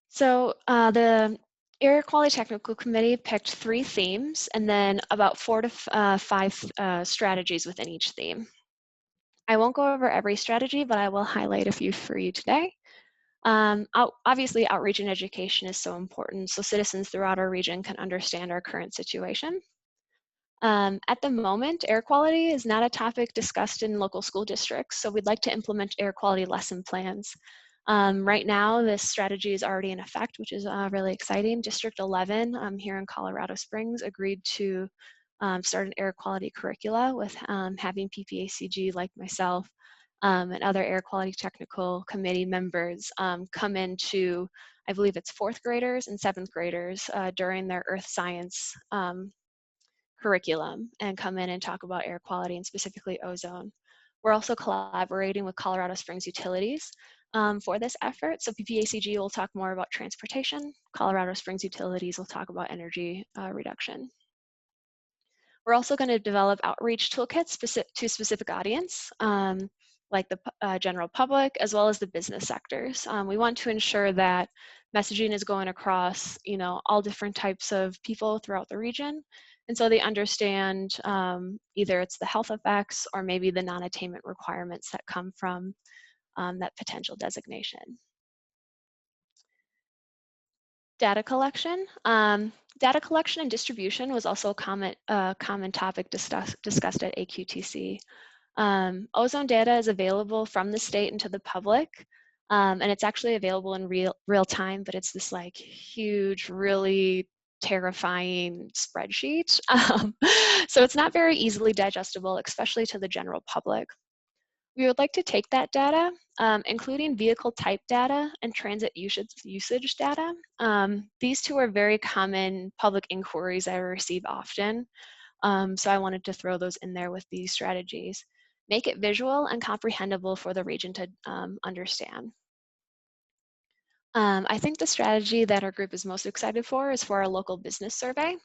So the Air Quality Technical Committee picked 3 themes and then about 4 to 5 strategies within each theme. I won't go over every strategy, but I will highlight a few for you today. Obviously, outreach and education is so important so citizens throughout our region can understand our current situation. At the moment, air quality is not a topic discussed in local school districts, so we'd like to implement air quality lesson plans. Right now, this strategy is already in effect, which is really exciting. District 11 here in Colorado Springs agreed to start an air quality curricula with having PPACG like myself and other air quality technical committee members come into, I believe it's 4th graders and 7th graders during their earth science curriculum and come in and talk about air quality and specifically ozone. We're also collaborating with Colorado Springs Utilities for this effort. So PPACG will talk more about transportation. Colorado Springs Utilities will talk about energy reduction. We're also going to develop outreach toolkits to specific audience, like the general public, as well as the business sectors. We want to ensure that messaging is going across, all different types of people throughout the region. And so they understand either it's the health effects or maybe the non-attainment requirements that come from that potential designation. Data collection. Data collection and distribution was also a common topic discussed at AQTC. Ozone data is available from the state and to the public, and it's actually available in real time, but it's this like huge, really terrifying spreadsheet. So it's not very easily digestible, especially to the general public. We would like to take that data, including vehicle type data and transit usage data. These 2 are very common public inquiries I receive often. So I wanted to throw those in there with these strategies. Make it visual and comprehensible for the region to understand. I think the strategy that our group is most excited for is for our local business survey.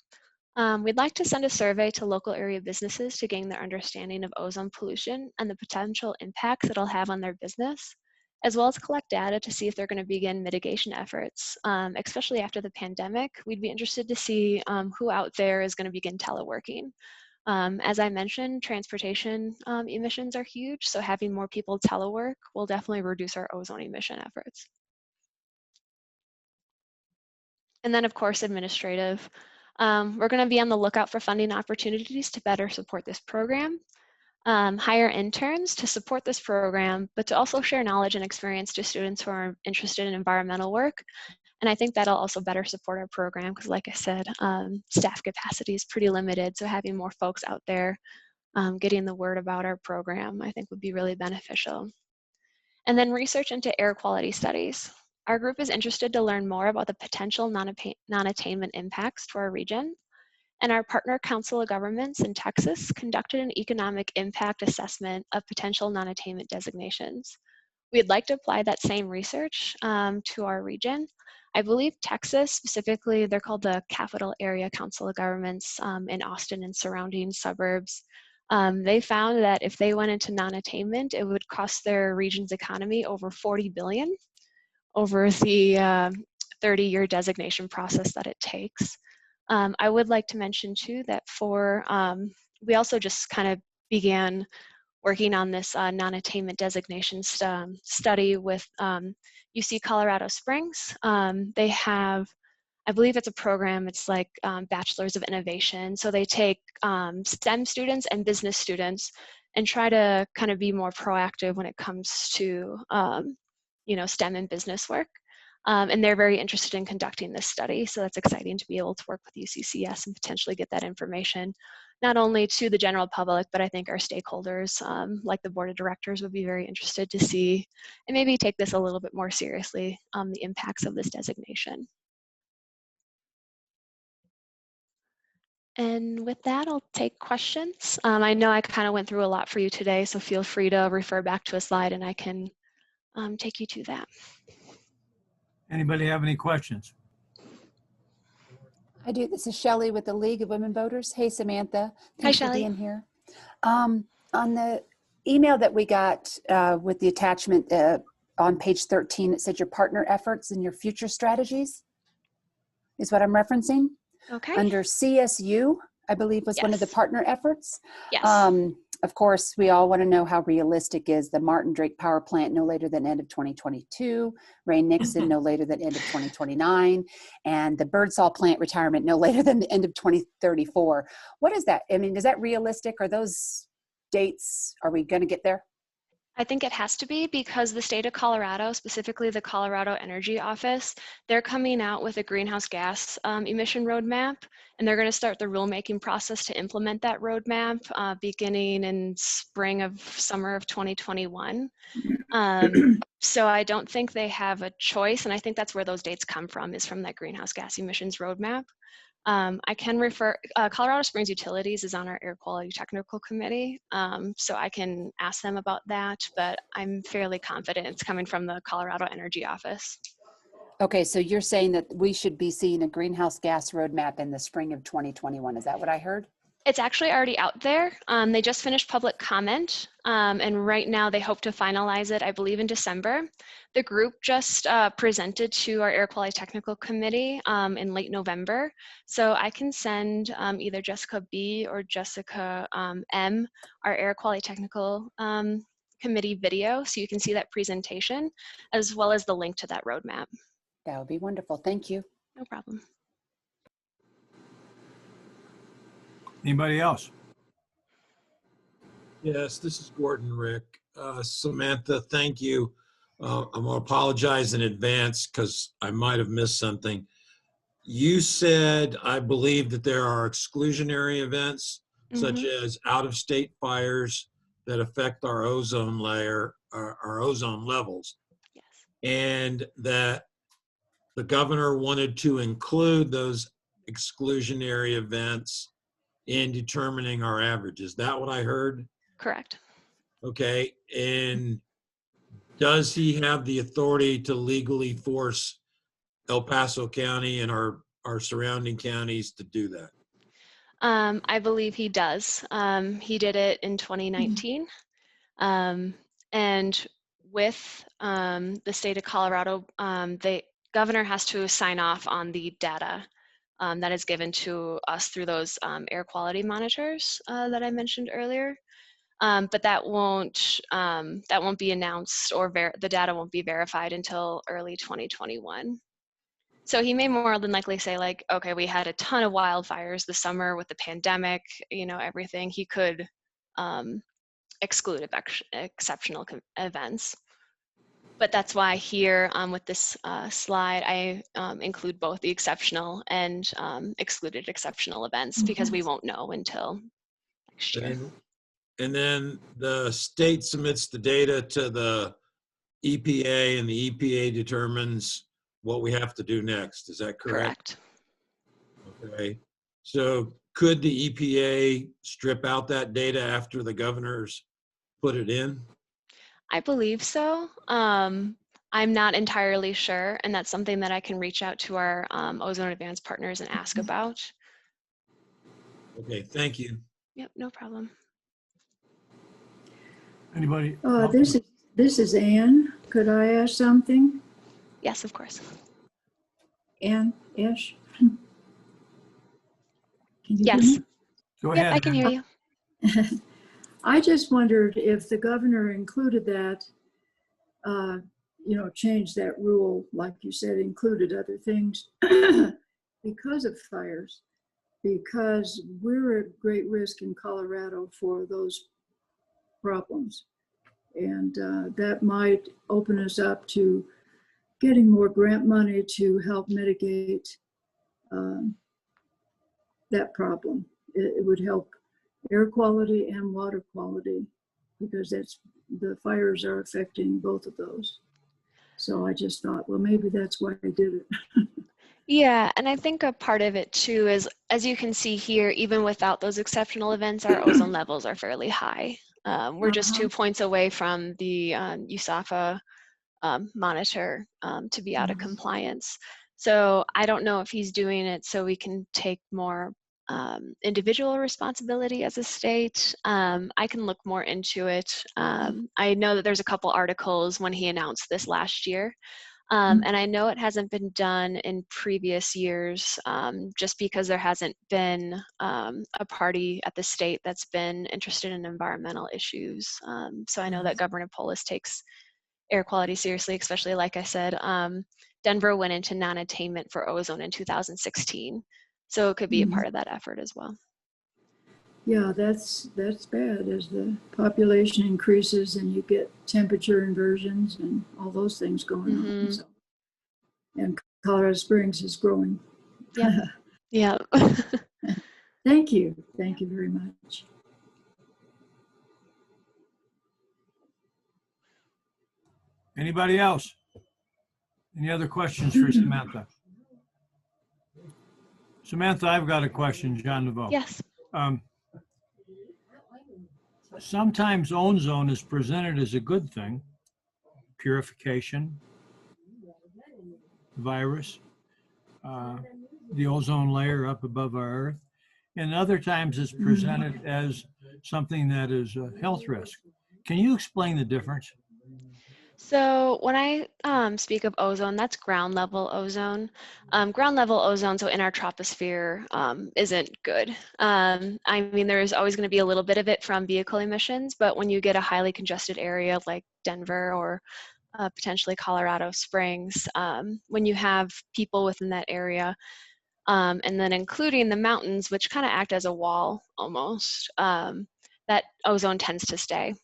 We'd like to send a survey to local area businesses to gain their understanding of ozone pollution and the potential impacts it'll have on their business, as well as collect data to see if they're going to begin mitigation efforts, especially after the pandemic. We'd be interested to see who out there is going to begin teleworking. As I mentioned, transportation emissions are huge, so having more people telework will definitely reduce our ozone emission efforts. And then, of course, administrative. We're going to be on the lookout for funding opportunities to better support this program, hire interns to support this program, but to also share knowledge and experience to students who are interested in environmental work. And I think that'll also better support our program because, like I said, staff capacity is pretty limited. So having more folks out there getting the word about our program, I think would be really beneficial. And then research into air quality studies. Our group is interested to learn more about the potential non-attainment impacts to our region, and our partner Council of Governments in Texas conducted an economic impact assessment of potential non-attainment designations. We'd like to apply that same research to our region. I believe Texas, specifically, they're called the Capital Area Council of Governments in Austin and surrounding suburbs. They found that if they went into non-attainment, it would cost their region's economy over $40 billion over the 30-year designation process that it takes. I would like to mention too that we also just kind of began working on this non-attainment designation study with UC Colorado Springs. They have, I believe it's a program, it's like Bachelors of Innovation. So they take STEM students and business students and try to kind of be more proactive when it comes to STEM and business work. And they're very interested in conducting this study. So that's exciting to be able to work with UCCS and potentially get that information, not only to the general public, but I think our stakeholders, like the board of directors, would be very interested to see and maybe take this a little bit more seriously, the impacts of this designation. And with that, I'll take questions. I know I kind of went through a lot for you today, so feel free to refer back to a slide and I can take you to that. Anybody have any questions? I do. This is Shelley with the League of Women Voters. Hey, Samantha. Thanks for being here. On the email that we got with the attachment on page 13, it said your partner efforts and your future strategies is what I'm referencing. Okay. Under CSU, I believe was one of the partner efforts. Yes. Of course, we all want to know how realistic is the Martin Drake Power Plant no later than end of 2022, Ray Nixon no later than end of 2029, and the Birdsall plant retirement no later than the end of 2034. What is that? I mean, is that realistic? Are those dates, are we going to get there? I think it has to be because the state of Colorado, specifically the Colorado Energy Office, they're coming out with a greenhouse gas emission roadmap, and they're going to start the rulemaking process to implement that roadmap beginning in summer of 2021. So I don't think they have a choice, and I think that's where those dates come from, is from that greenhouse gas emissions roadmap. I can refer, Colorado Springs Utilities is on our air quality technical committee, so I can ask them about that, but I'm fairly confident it's coming from the Colorado Energy Office. Okay, so you're saying that we should be seeing a greenhouse gas roadmap in the spring of 2021. Is that what I heard? It's actually already out there. They just finished public comment, and right now they hope to finalize it, I believe, in December. The group just presented to our Air Quality Technical Committee in late November. So I can send either Jessica B. or Jessica M. our Air Quality Technical Committee video so you can see that presentation, as well as the link to that roadmap. That would be wonderful. Thank you. No problem. Anybody else? Yes, this is Gordon Rick. Samantha, thank you. I'm going to apologize in advance because I might have missed something. You said, I believe, that there are exclusionary events, such as out-of-state fires that affect our ozone layer, our ozone levels. Yes. And that the governor wanted to include those exclusionary events in determining our average. Is that what I heard? Correct. Okay. And does he have the authority to legally force El Paso County and our surrounding counties to do that? I believe he does. He did it in 2019. And with the state of Colorado, the governor has to sign off on the data that is given to us through those air quality monitors that I mentioned earlier. But that won't be announced, or the data won't be verified until early 2021. So he may more than likely say, like, okay, we had a ton of wildfires this summer with the pandemic, everything. He could exclude exceptional events. But that's why here with this slide, I include both the exceptional and excluded exceptional events, because we won't know until next year. And then the state submits the data to the EPA, and the EPA determines what we have to do next. Is that correct? Correct. Okay. So could the EPA strip out that data after the governors put it in? I believe so. I'm not entirely sure, and that's something that I can reach out to our Ozone Advanced partners and ask about. Okay, thank you. Yep, no problem. Anybody? This is Ann. Could I ask something? Yes, of course. Ann, Ish? Can you hear Yes. me? Go Yep, ahead. I can hear you. I just wondered if the governor included that, changed that rule, like you said, included other things because of fires, because we're at great risk in Colorado for those problems. And that might open us up to getting more grant money to help mitigate that problem. It would help air quality and water quality because the fires are affecting both of those. So I just thought, well, maybe that's why I did it. Yeah, and I think a part of it too is, as you can see here, even without those exceptional events, our ozone levels are fairly high. We're just 2 points away from the USAFA monitor to be out of compliance. So I don't know if he's doing it so we can take more individual responsibility as a state. I can look more into it. I know that there's a couple articles when he announced this last year. And I know it hasn't been done in previous years just because there hasn't been a party at the state that's been interested in environmental issues. So I know that Governor Polis takes air quality seriously, especially like I said, Denver went into non-attainment for ozone in 2016. So it could be a part of that effort as well. Yeah, that's bad as the population increases and you get temperature inversions and all those things going on. So, and Colorado Springs is growing. Yeah. Yeah. Thank you. Thank you very much. Anybody else? Any other questions for Samantha? Samantha, I've got a question, John DeVoe. Yes. Sometimes ozone is presented as a good thing, purification, virus, the ozone layer up above our Earth, and other times it's presented as something that is a health risk. Can you explain the difference? So when I speak of ozone, that's ground level ozone. Ground level ozone, so in our troposphere, isn't good. I mean, there's always going to be a little bit of it from vehicle emissions, but when you get a highly congested area like Denver or potentially Colorado Springs, when you have people within that area, and then including the mountains, which kind of act as a wall almost, that ozone tends to stay.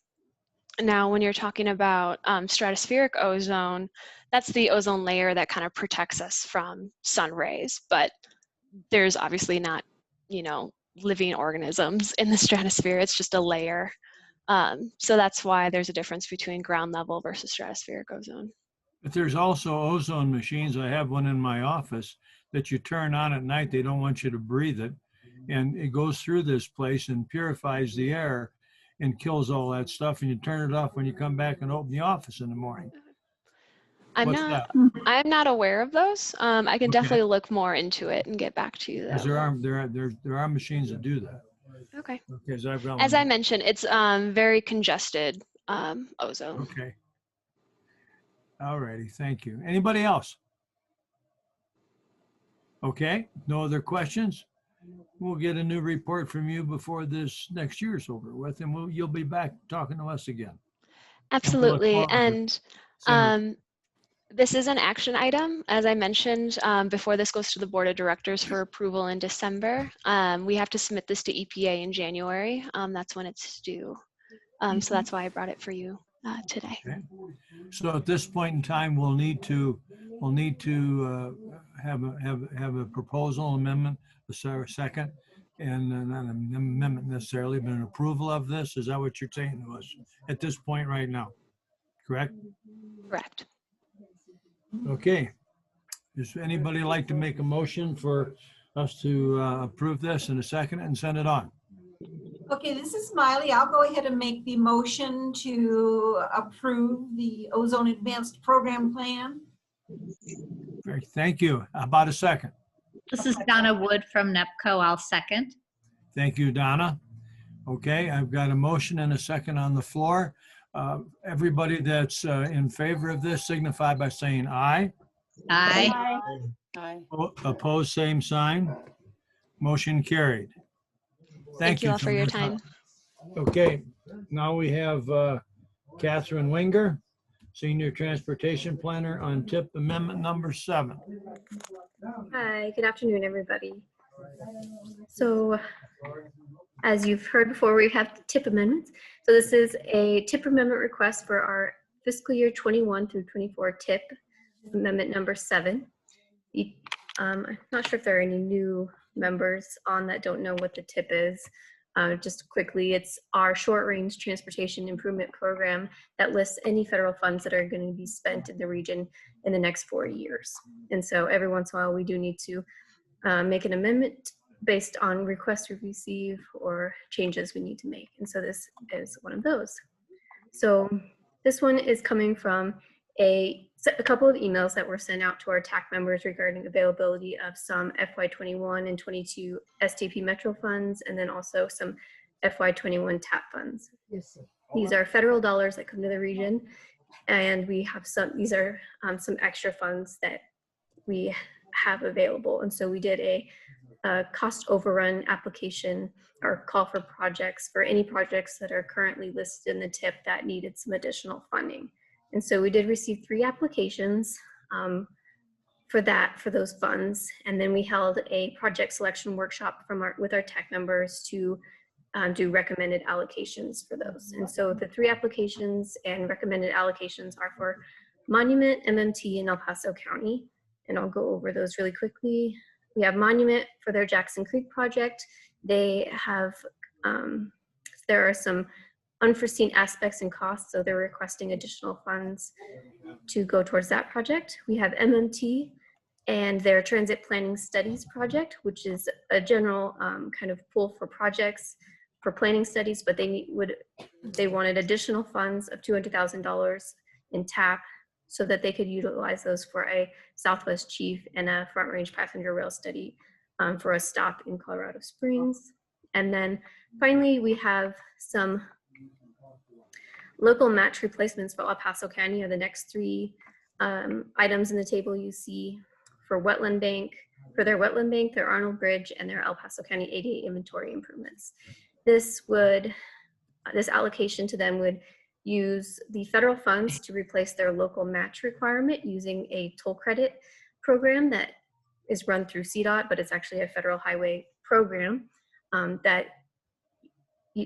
Now, when you're talking about stratospheric ozone, that's the ozone layer that kind of protects us from sun rays, but there's obviously not, living organisms in the stratosphere. It's just a layer. So that's why there's a difference between ground level versus stratospheric ozone. But there's also ozone machines. I have one in my office that you turn on at night. They don't want you to breathe it. And it goes through this place and purifies the air and kills all that stuff, and you turn it off when you come back and open the office in the morning. I'm not aware of those. I can definitely look more into it and get back to you. Because there are machines that do that. Okay. Because I've got As one. I mentioned, it's very congested ozone. Okay. All righty. Thank you. Anybody else? Okay. No other questions? We'll get a new report from you before this next year's over with, and you'll be back talking to us again. Absolutely. And this is an action item. As I mentioned, before this goes to the board of directors for approval in December, we have to submit this to EPA in January. That's when it's due. So that's why I brought it for you today. Okay. So at this point in time, we'll need to have a proposal amendment, a second, and not an amendment necessarily, but an approval of this. Is that what you're saying to us at this point right now? correct? Correct. Okay. Does anybody like to make a motion for us to approve this in a second and send it on? Okay, this is Miley. I'll go ahead and make the motion to approve the Ozone Advanced Program Plan. Great, thank you. How about a second? This is Donna Wood from NEPCO. I'll second. Thank you, Donna. Okay, I've got a motion and a second on the floor. Everybody that's in favor of this signify by saying aye. Aye. Aye. Opposed, same sign. Motion carried. Thank you all so for your much. time. Okay, now we have Catherine Winger, Senior Transportation Planner on TIP Amendment number 7. Hi, good afternoon, everybody. So as you've heard before, we have TIP amendments. So this is a TIP amendment request for our fiscal year 21 through 24 TIP amendment number 7. I'm not sure if there are any new members on that don't know what the TIP is. Just quickly, it's our short range transportation improvement program that lists any federal funds that are going to be spent in the region in the next 4 years. And so every once in a while, we do need to make an amendment based on requests we receive or changes we need to make. And so this is one of those. So this one is coming from a couple of emails that were sent out to our TAC members regarding availability of some FY21 and 22 STP Metro funds, and then also some FY21 TAP funds. These are federal dollars that come to the region, and we have these are some extra funds that we have available. And so we did a cost overrun application or call for projects for any projects that are currently listed in the TIP that needed some additional funding. And so we did receive 3 applications for those funds. And then we held a project selection workshop with our tech members to do recommended allocations for those. And so the 3 applications and recommended allocations are for Monument, MMT, and El Paso County. And I'll go over those really quickly. We have Monument for their Jackson Creek project. They have, there are some unforeseen aspects and costs, so they're requesting additional funds to go towards that project. We have MMT and their Transit Planning Studies project, which is a general kind of pool for projects for planning studies, but they wanted additional funds of $200,000 in TAP so that they could utilize those for a Southwest Chief and a Front Range Passenger Rail study for a stop in Colorado Springs. And then finally, we have some local match replacements for El Paso County are the next 3 items in the table you see for wetland bank, for their wetland bank, their Arnold Bridge, and their El Paso County ADA inventory improvements. This allocation to them would use the federal funds to replace their local match requirement using a toll credit program that is run through CDOT, but it's actually a federal highway program that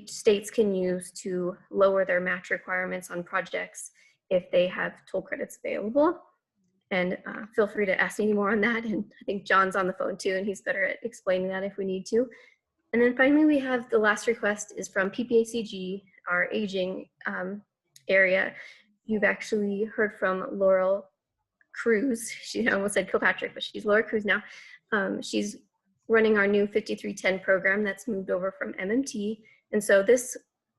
states can use to lower their match requirements on projects if they have toll credits available. And feel free to ask any more on that. And I think John's on the phone too, and he's better at explaining that if we need to. And then finally, we have the last request is from PPACG, our aging area. You've actually heard from Laurel Cruz. She almost said Kilpatrick, but she's Laura Cruz now. She's running our new 5310 program that's moved over from MMT. And so this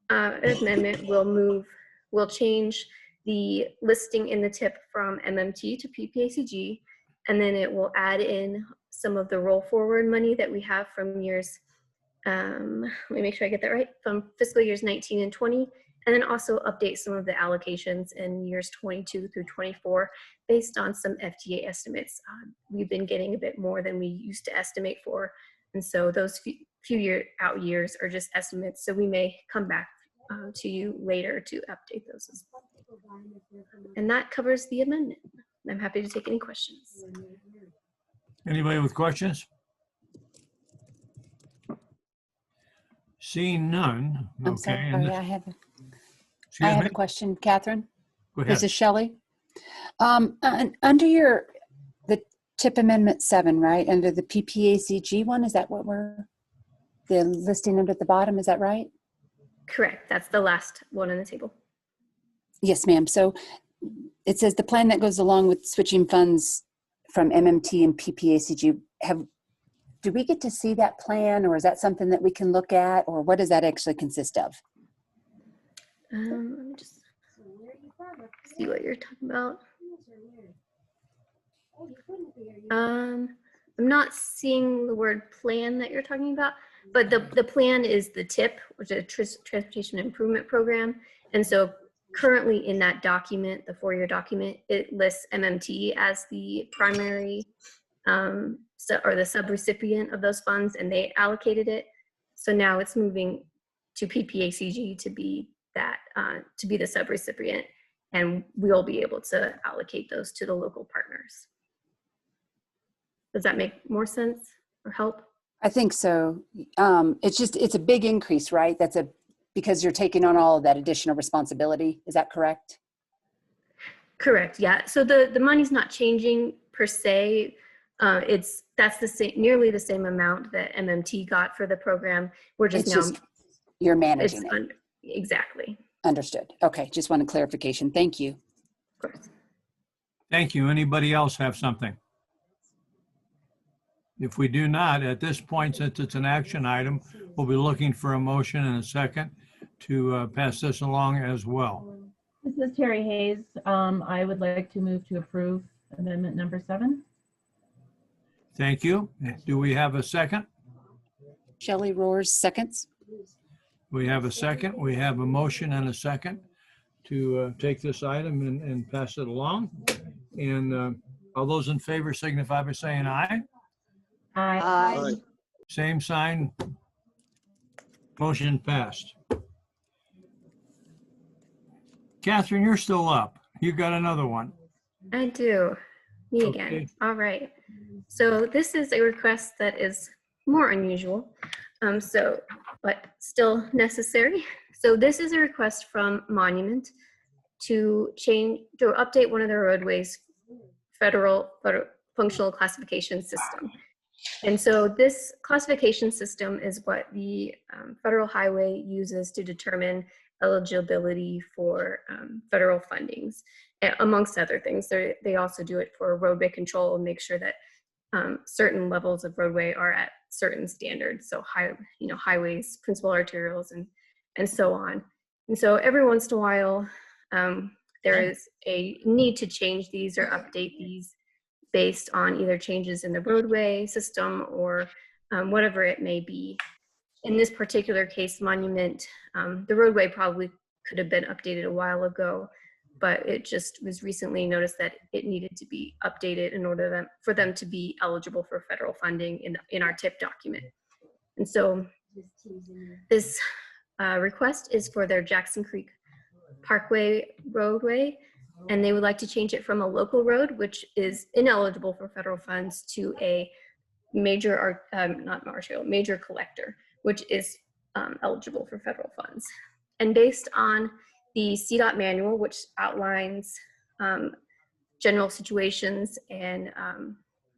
amendment will change the listing in the TIP from MMT to PPACG, and then it will add in some of the roll forward money that we have from years, let me make sure I get that right, from fiscal years 19 and 20, and then also update some of the allocations in years 22 through 24 based on some FTA estimates. We've been getting a bit more than we used to estimate for, and so those few out years are just estimates, so we may come back to you later to update those as well. And that covers the amendment. I'm happy to take any questions. Anybody with questions? Seeing none. I'm sorry, I have a question, Catherine. Go ahead. This is Shelley. Under the TIP Amendment 7, right? Under the PPACG one, is that what the listing under at the bottom, is that right? Correct, that's the last one on the table. Yes, ma'am. So it says the plan that goes along with switching funds from MMT and PPACG. Do we get to see that plan, or is that something that we can look at, or what does that actually consist of? Let me just see what you're talking about. I'm not seeing the word plan that you're talking about, but the plan is the TIP, which is a Transportation Improvement Program. And so currently in that document, the 4-year document, it lists MMT as the primary or the subrecipient of those funds, and they allocated it. So now it's moving to PPACG to be that, to be the subrecipient, and we'll be able to allocate those to the local partners. Does that make more sense or help? I think so. It's a big increase, right? Because you're taking on all of that additional responsibility. Is that correct? Correct. Yeah. So the money's not changing per se. That's the same, nearly the same amount that MMT got for the program. We're just you're managing it. Exactly. Understood. Okay. Just wanted clarification. Thank you. Of course. Thank you. Anybody else have something? If we do not, at this point, since it's an action item, we'll be looking for a motion and a second to pass this along as well. This is Terry Hayes. I would like to move to approve amendment number 7. Thank you. Do we have a second? Shelley Roars, seconds. We have a second. We have a motion and a second to take this item and pass it along. And all those in favor signify by saying aye. Aye. Aye. Same sign. Motion passed. Catherine, you're still up. You got another one. I do. Me again. Okay. All right. So this is a request that is more unusual, but still necessary. So this is a request from Monument to update one of their roadways federal functional classification system. And so this classification system is what the federal highway uses to determine eligibility for federal fundings, amongst other things. They also do it for roadway control and make sure that certain levels of roadway are at certain standards. So highways, principal arterials, and so on. And so every once in a while, there is a need to change these or update these based on either changes in the roadway system or whatever it may be. In this particular case, Monument, the roadway probably could have been updated a while ago, but it just was recently noticed that it needed to be updated in order for them to be eligible for federal funding in our TIP document. And so this request is for their Jackson Creek Parkway roadway, and they would like to change it from a local road, which is ineligible for federal funds, to a major collector, which is eligible for federal funds. And based on the CDOT manual, which outlines general situations and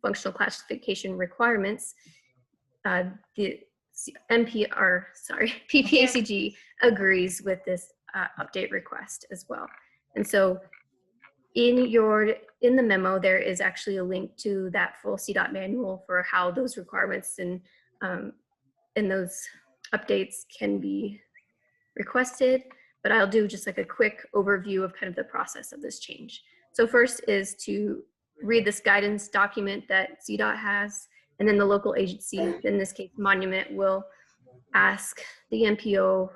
functional classification requirements, the PPACG agrees with this update request as well. And so in the memo, there is actually a link to that full CDOT manual for how those requirements and those updates can be requested, but I'll do just like a quick overview of kind of the process of this change. So first is to read this guidance document that CDOT has, and then the local agency, in this case Monument, will ask the MPO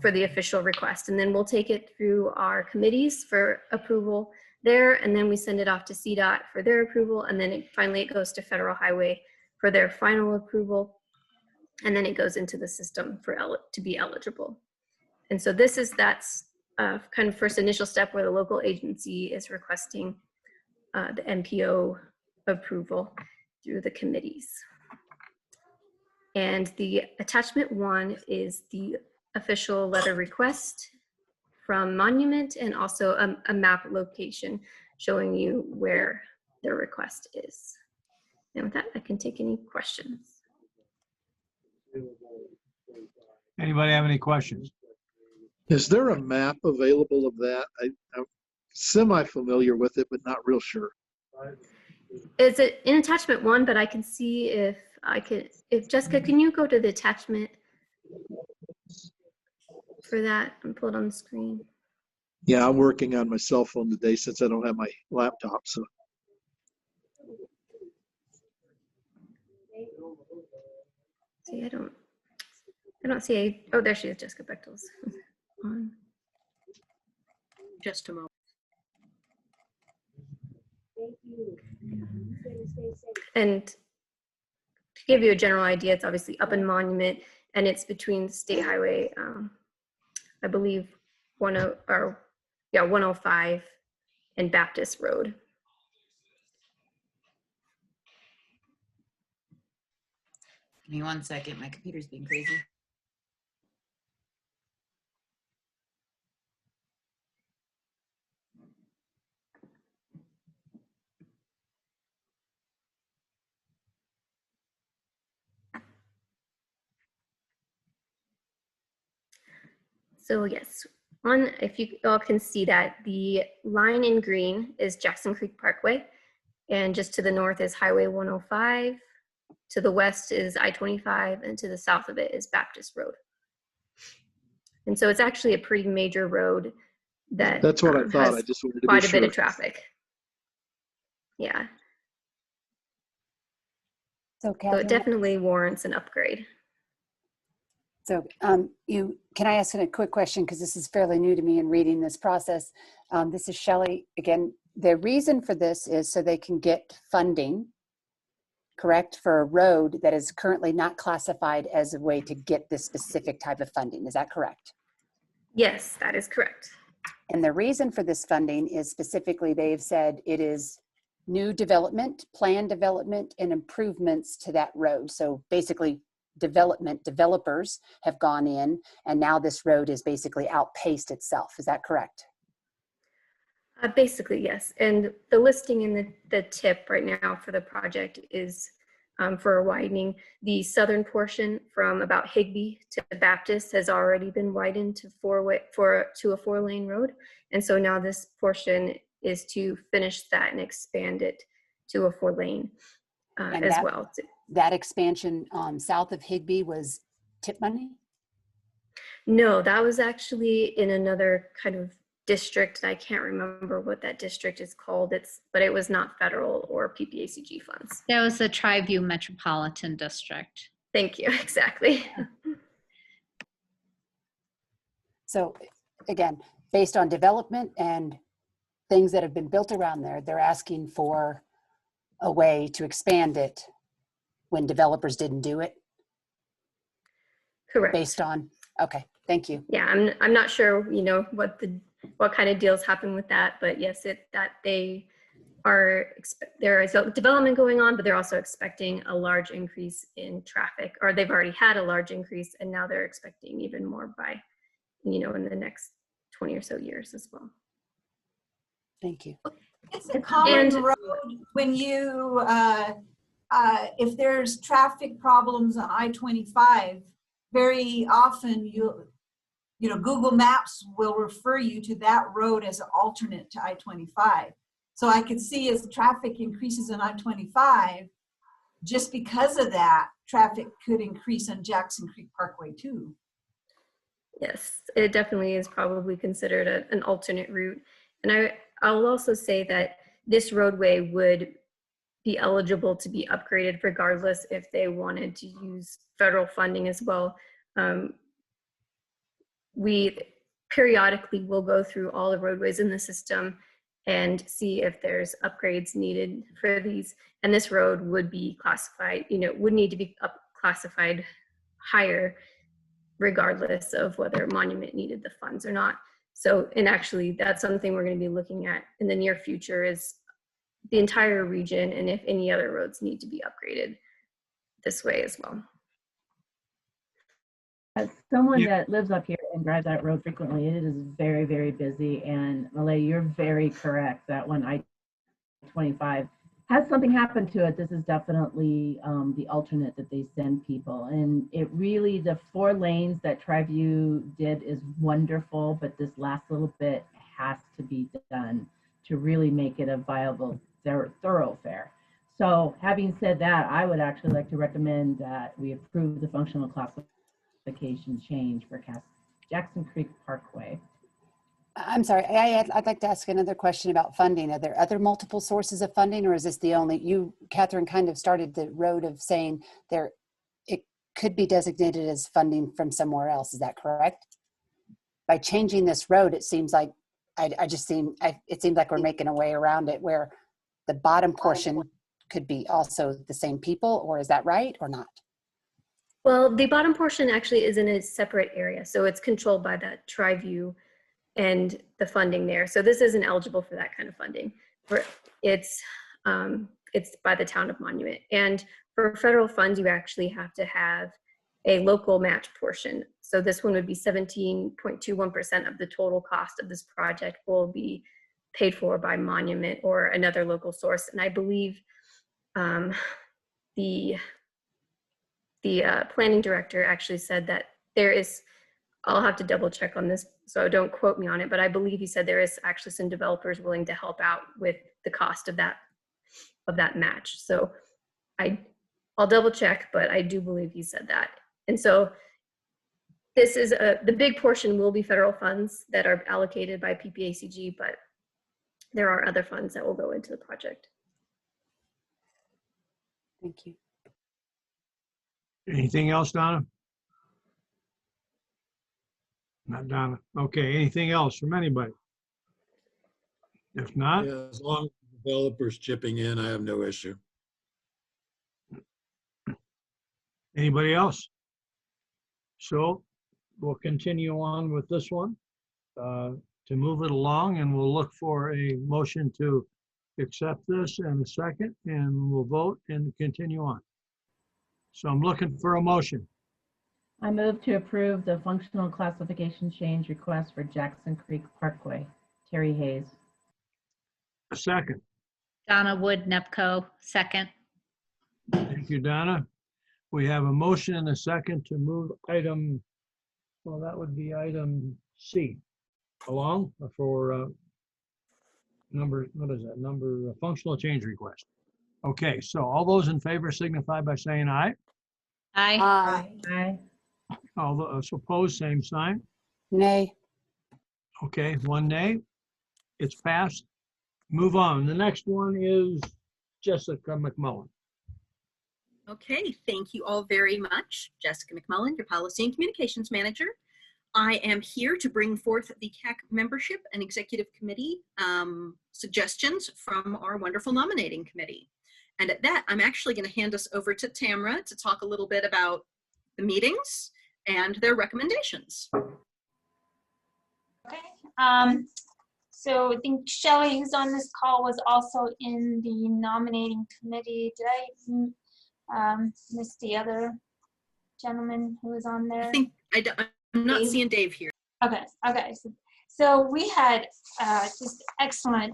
for the official request, and then we'll take it through our committees for approval there, and then we send it off to CDOT for their approval, and then finally it goes to Federal Highway for their final approval, and then it goes into the system to be eligible. And so that's kind of first initial step where the local agency is requesting the MPO approval through the committees. And the attachment 1 is the official letter request from Monument, and also a map location showing you where their request is. And with that, I can take any questions. Anybody have any questions? Is there a map available of that? I'm semi-familiar with it, but not real sure. Is it in attachment 1, but I can see if I can, if Jessica, can you go to the attachment for that and pull it on the screen? Yeah, I'm working on my cell phone today since I don't have my laptop. So See, I don't see a, oh, there she is, Jessica Bechtel's on. Just a moment. And to give you a general idea, it's obviously up in Monument, and it's between State Highway, I believe 105 and Baptist Road. Give me 1 second. My computer's being crazy. So yes, if you all can see that, the line in green is Jackson Creek Parkway, and just to the north is Highway 105, to the west is I-25, and to the south of it is Baptist Road. And so it's actually a pretty major road that that's what I thought. has I just wanted to quite be a bit sure. of traffic. Yeah. So, So Catherine, it definitely warrants an upgrade. so can I ask a quick question, because this is fairly new to me in reading this process. This is Shelley again. The reason for this is so they can get funding, correct, for a road that is currently not classified as a way to get this specific type of funding. Is that correct? Yes, that is correct. And the reason for this funding is specifically they've said it is new development, plan development, and improvements to that road. So basically developers have gone in, and now this road is basically outpaced itself. Is that correct? Basically, yes. And the listing in the tip right now for the project is for a widening. The southern portion from about Higbee to Baptist has already been widened to a 4-lane road. And so now this portion is to finish that and expand it to a 4-lane as well. That expansion south of Higbee was tip money? No, that was actually in another kind of district. I can't remember what that district is called. But it was not federal or PPACG funds. That was the Tri-View Metropolitan District. Thank you, exactly. So again, based on development and things that have been built around there, they're asking for a way to expand it when developers didn't do it? Correct. Based on, okay, thank you. Yeah, I'm not sure, what kind of deals happen with that, but yes, there is a development going on, but they're also expecting a large increase in traffic, or they've already had a large increase, and now they're expecting even more by, in the next 20 or so years as well. Thank you. It's a common road when you, if there's traffic problems on I-25, very often Google Maps will refer you to that road as an alternate to I-25. So I could see as traffic increases on I-25, just because of that, traffic could increase on Jackson Creek Parkway too. Yes, it definitely is probably considered an alternate route. And I'll also say that this roadway would be eligible to be upgraded regardless if they wanted to use federal funding as well. We periodically will go through all the roadways in the system and see if there's upgrades needed for these. And this road would be classified, would need to be classified higher regardless of whether Monument needed the funds or not. So, and actually that's something we're going to be looking at in the near future is the entire region and if any other roads need to be upgraded this way as well. As someone that lives up here and drives that road frequently, it is very, very busy. And Malay, you're very correct that when I-25 has something happened to it, this is definitely the alternate that they send people. And it really, the 4 lanes that TriView did is wonderful, but this last little bit has to be done to really make it a viable thoroughfare. So having said that, I would actually like to recommend that we approve the functional classification change for Jackson Creek Parkway. I'm sorry, I'd like to ask another question about funding. Are there other multiple sources of funding, or is this the only, you, Catherine, kind of started the road of saying it could be designated as funding from somewhere else. Is that correct? By changing this road, it seems like, it seems like we're making a way around it where the bottom portion could be also the same people, or is that right or not? Well, the bottom portion actually is in a separate area. So it's controlled by the TriView and the funding there. So this isn't eligible for that kind of funding. It's by the town of Monument. And for federal funds, you actually have to have a local match portion. So this one would be 17.21% of the total cost of this project will be paid for by Monument or another local source. And I believe the planning director actually said that there is, I'll have to double check on this, so don't quote me on it, but I believe he said there is actually some developers willing to help out with the cost of that match. So I'll double check, but I do believe he said that. And so this is the big portion will be federal funds that are allocated by PPACG, but there are other funds that will go into the project. Thank you. Anything else, Donna? Not Donna. Okay, anything else from anybody? If not, Yeah, as long as the developers chipping in, I have no issue. anybody else? So we'll continue on with this one to move it along, and we'll look for a motion to accept this in a second, and we'll vote and continue on. So I'm looking for a motion. I move to approve the functional classification change request for Jackson Creek Parkway. Terry Hayes. A second. Donna Wood, NEPCO, second. Thank you, Donna. We have a motion and a second to move item, well, that would be item C along for number, what is that? Number functional change request. Okay, so all those in favor signify by saying aye. Aye. Aye. All those opposed, same sign. Nay. Okay, one nay. It's passed. Move on. The next one is Jessica McMullen. Okay, thank you all very much. Jessica McMullen, your Policy and Communications Manager. I am here to bring forth the CAC membership and executive committee suggestions from our wonderful nominating committee. And at that, I'm actually going to hand us over to Tamara to talk a little bit about the meetings and their recommendations. Okay. So I think Shelley, who's on this call, was also in the nominating committee. Did I miss the other gentleman who was on there? I think I'm not seeing Dave here. Okay. Okay. So we had just excellent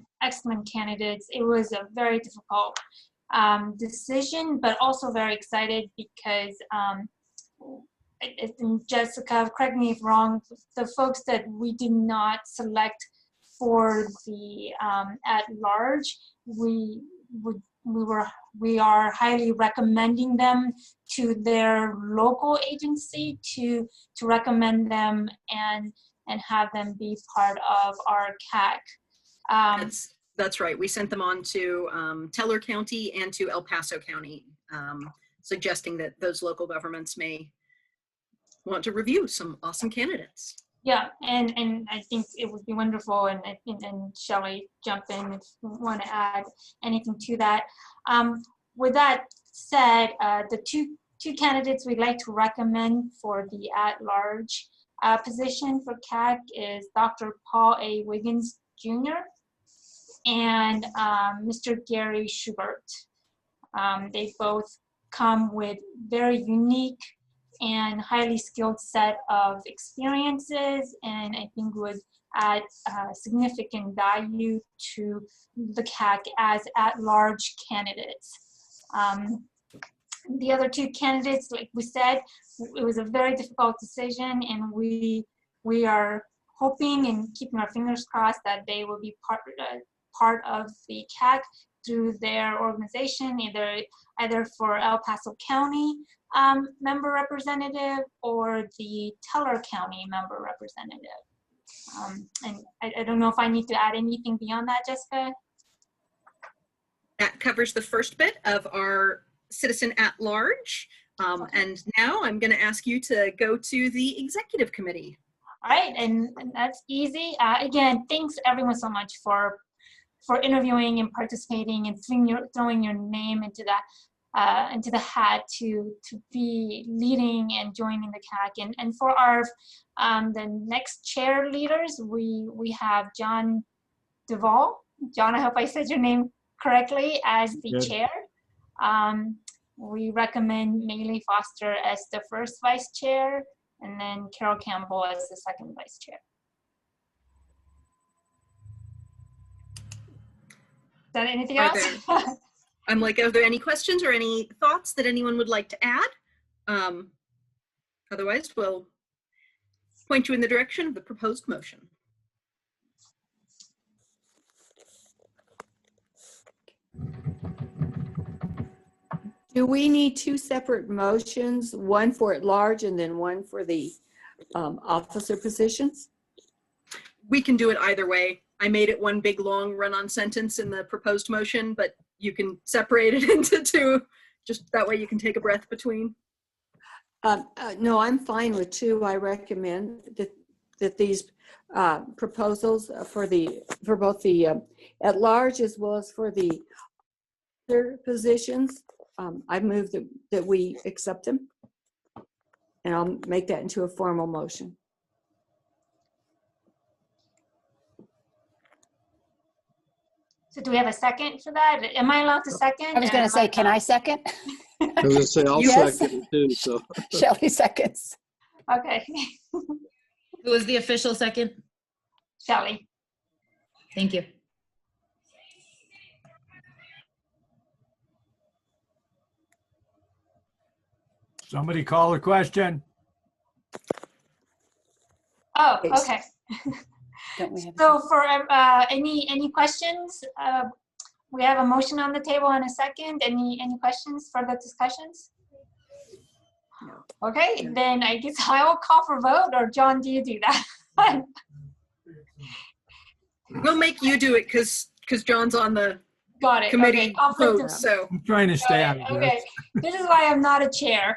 candidates. It was a very difficult decision, but also very excited because Jessica, correct me if wrong, the folks that we did not select for the at-large, we are highly recommending them to their local agency to recommend them and have them be part of our CAC. That's right. We sent them on to Teller County and to El Paso County, suggesting that those local governments may want to review some awesome candidates. Yeah, and I think it would be wonderful, and Shelley, jump in if you want to add anything to that. With that said, the two candidates we'd like to recommend for the at-large position for CAC is Dr. Paul A. Wiggins Jr. and Mr. Gary Schubert. They both come with very unique and highly skilled set of experiences, and I think would add significant value to the CAC as at-large candidates. The other two candidates, like we said, it was a very difficult decision, and we are hoping and keeping our fingers crossed that they will be part of the CAC through their organization, either for El Paso County member representative or the Teller County member representative. And I don't know if I need to add anything beyond that, Jessica. That covers the first bit of our citizen at large. And now I'm going to ask you to go to the executive committee. All right, and that's easy. Again, thanks everyone so much for interviewing and participating and throwing your name into the hat to be leading and joining the CAC. And for our the next chair leaders, we have John Duvall. John, I hope I said your name correctly, as the chair. We recommend Maylee Foster as the first vice chair, and then Carol Campbell as the second vice chair. Is that anything else? I'm like, are there any questions or any thoughts that anyone would like to add? Otherwise, we'll point you in the direction of the proposed motion. Do we need two separate motions, one for at large and then one for the officer positions? We can do it either way. I made it one big long run-on sentence in the proposed motion, but you can separate it into two. Just that way you can take a breath between. No, I'm fine with two. I recommend that these proposals for both the at large as well as for the other positions, I move that we accept them, and I'll make that into a formal motion. So do we have a second for that? Am I allowed to second? I was going to say, can I second? I was going to say, I'll Yes. second it too. So. Shelley seconds. Okay. Who was the official second? Shelley. Thank you. Somebody call a question. Oh, okay. Don't we have So for any questions, we have a motion on the table and a second. Any questions, further discussions? No. Okay, then I guess I will call for vote, or John, do you do that? We'll make you do it because John's on the Got it. committee Okay. I'll flip vote. to- So I'm trying to stay out of this. Okay, this is why I'm not a chair.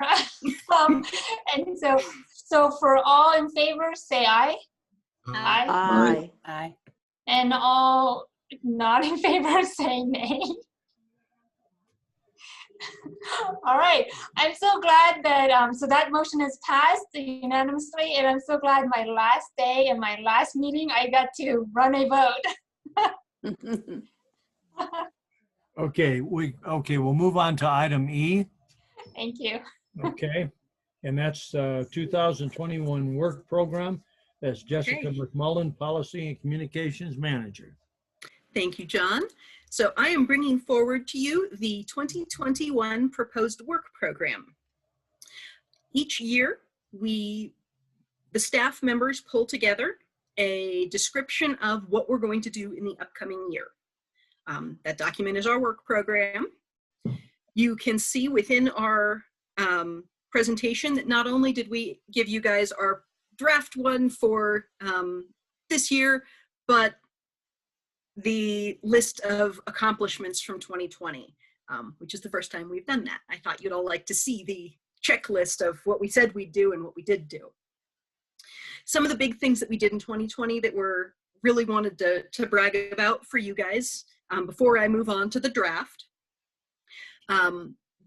And so for all in favor, say aye. Aye. Aye. Aye. And all not in favor, say nay. All right, I'm so glad that, so that motion has passed unanimously, and I'm so glad my last day and my last meeting, I got to run a vote. Okay, we'll move on to item E. Thank you. Okay, and that's 2021 work program. That's Jessica Okay. McMullen, Policy and Communications Manager. thank you, John. So I am bringing forward to you the 2021 proposed work program. Each year, the staff members pull together a description of what we're going to do in the upcoming year. That document is our work program. You can see within our presentation that not only did we give you guys our draft one for this year, but the list of accomplishments from 2020, which is the first time we've done that. I thought you'd all like to see the checklist of what we said we'd do and what we did do. Some of the big things that we did in 2020 that we're really wanted to brag about for you guys before I move on to the draft.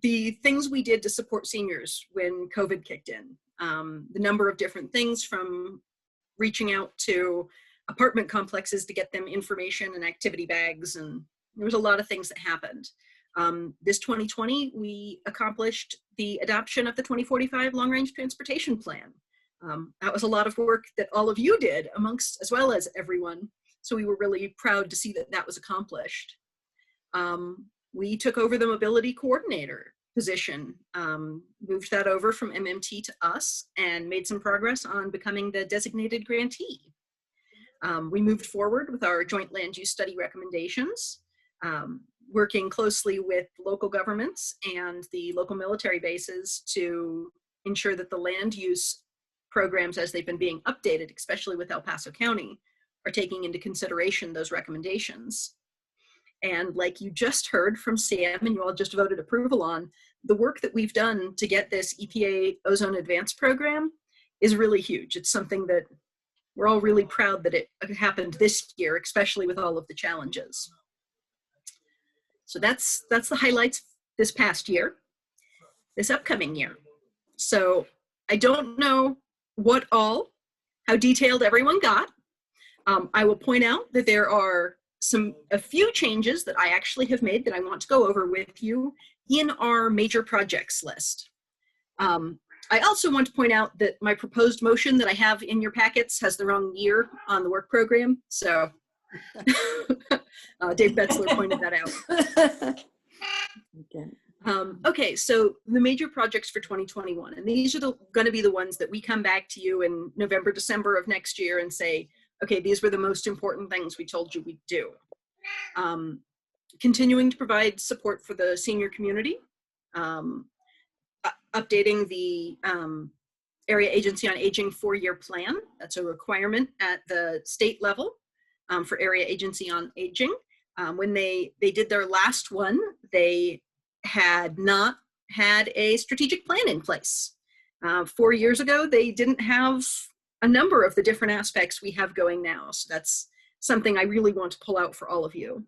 The things we did to support seniors when COVID kicked in. The number of different things, from reaching out to apartment complexes to get them information and activity bags, and there was a lot of things that happened. This 2020, we accomplished the adoption of the 2045 Long Range Transportation Plan. That was a lot of work that all of you did amongst, as well as everyone. So we were really proud to see that that was accomplished. We took over the mobility coordinator position, moved that over from MMT to us, and made some progress on becoming the designated grantee. We moved forward with our joint land use study recommendations, working closely with local governments and the local military bases to ensure that the land use programs, as they've been being updated, especially with El Paso County, are taking into consideration those recommendations. And like you just heard from Sam, and you all just voted approval on, the work that we've done to get this EPA Ozone Advance program is really huge. It's something that we're all really proud that it happened this year, especially with all of the challenges. So that's the highlights this past year, this upcoming year. So I don't know how detailed everyone got. I will point out that there are a few changes that I actually have made that I want to go over with you in our major projects list. I also want to point out that my proposed motion that I have in your packets has the wrong year on the work program. So Dave Betzler pointed that out. Okay, so the major projects for 2021, and these are going to be the ones that we come back to you in November, December of next year and say, okay, these were the most important things we told you we'd do. Continuing to provide support for the senior community, updating the Area Agency on Aging 4-year plan. That's a requirement at the state level for Area Agency on Aging. When they did their last one, they had not had a strategic plan in place. 4 years ago, they didn't have a number of the different aspects we have going now. So that's something I really want to pull out for all of you.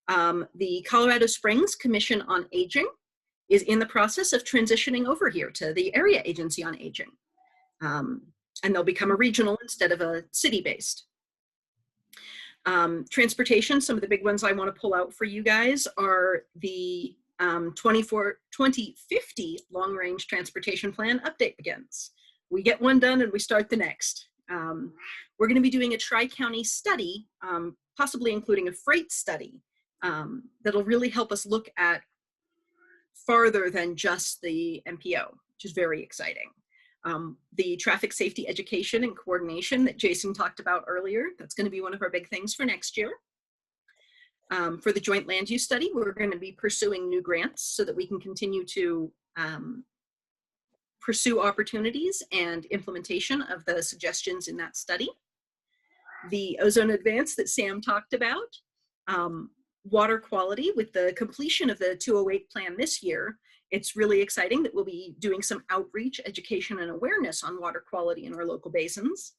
The Colorado Springs Commission on Aging is in the process of transitioning over here to the Area Agency on Aging. And they'll become a regional instead of a city-based. Transportation, some of the big ones I want to pull out for you guys are the 2050 long-range transportation plan update begins. We get one done and we start the next. We're going to be doing a tri-county study, possibly including a freight study, that'll really help us look at farther than just the MPO, which is very exciting. The traffic safety education and coordination that Jason talked about earlier, that's going to be one of our big things for next year. For the joint land use study, we're going to be pursuing new grants so that we can continue to pursue opportunities and implementation of the suggestions in that study. The Ozone Advance that Sam talked about, water quality with the completion of the 208 plan this year. It's really exciting that we'll be doing some outreach, education, and awareness on water quality in our local basins.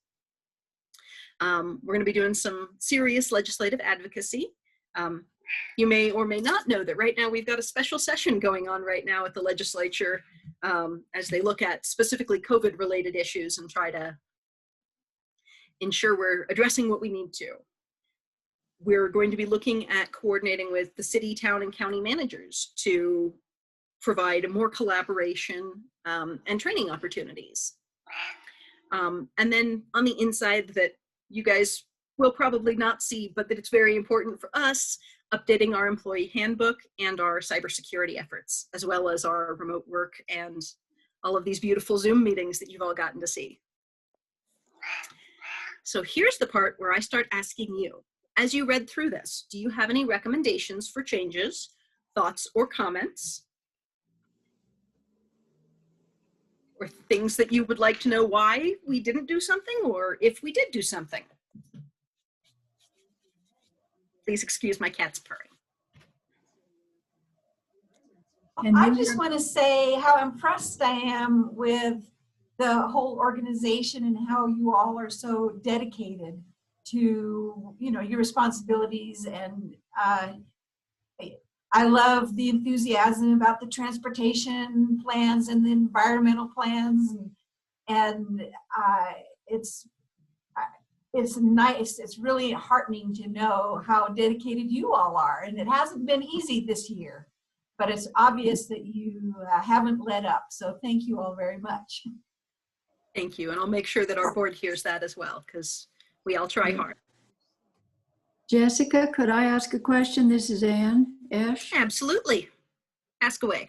We're going to be doing some serious legislative advocacy. You may or may not know that right now we've got a special session going on right now at the legislature as they look at specifically COVID-related issues and try to ensure we're addressing what we need to. We're going to be looking at coordinating with the city, town, and county managers to provide more collaboration and training opportunities. And then on the inside that you guys will probably not see, but that it's very important for us, updating our employee handbook and our cybersecurity efforts, as well as our remote work and all of these beautiful Zoom meetings that you've all gotten to see. So here's the part where I start asking you, as you read through this, do you have any recommendations for changes, thoughts, or comments? Or things that you would like to know why we didn't do something, or if we did do something? Please excuse my cat's purring. I just want to say how impressed I am with the whole organization and how you all are so dedicated to, you know, your responsibilities. And I love the enthusiasm about the transportation plans and the environmental plans, and it's nice. It's really heartening to know how dedicated you all are, and it hasn't been easy this year, but it's obvious that you haven't let up. So thank you all very much. Thank you. And I'll make sure that our board hears that as well, because we all try hard. Jessica, could I ask a question? This is Ann Esch. Absolutely. Ask away.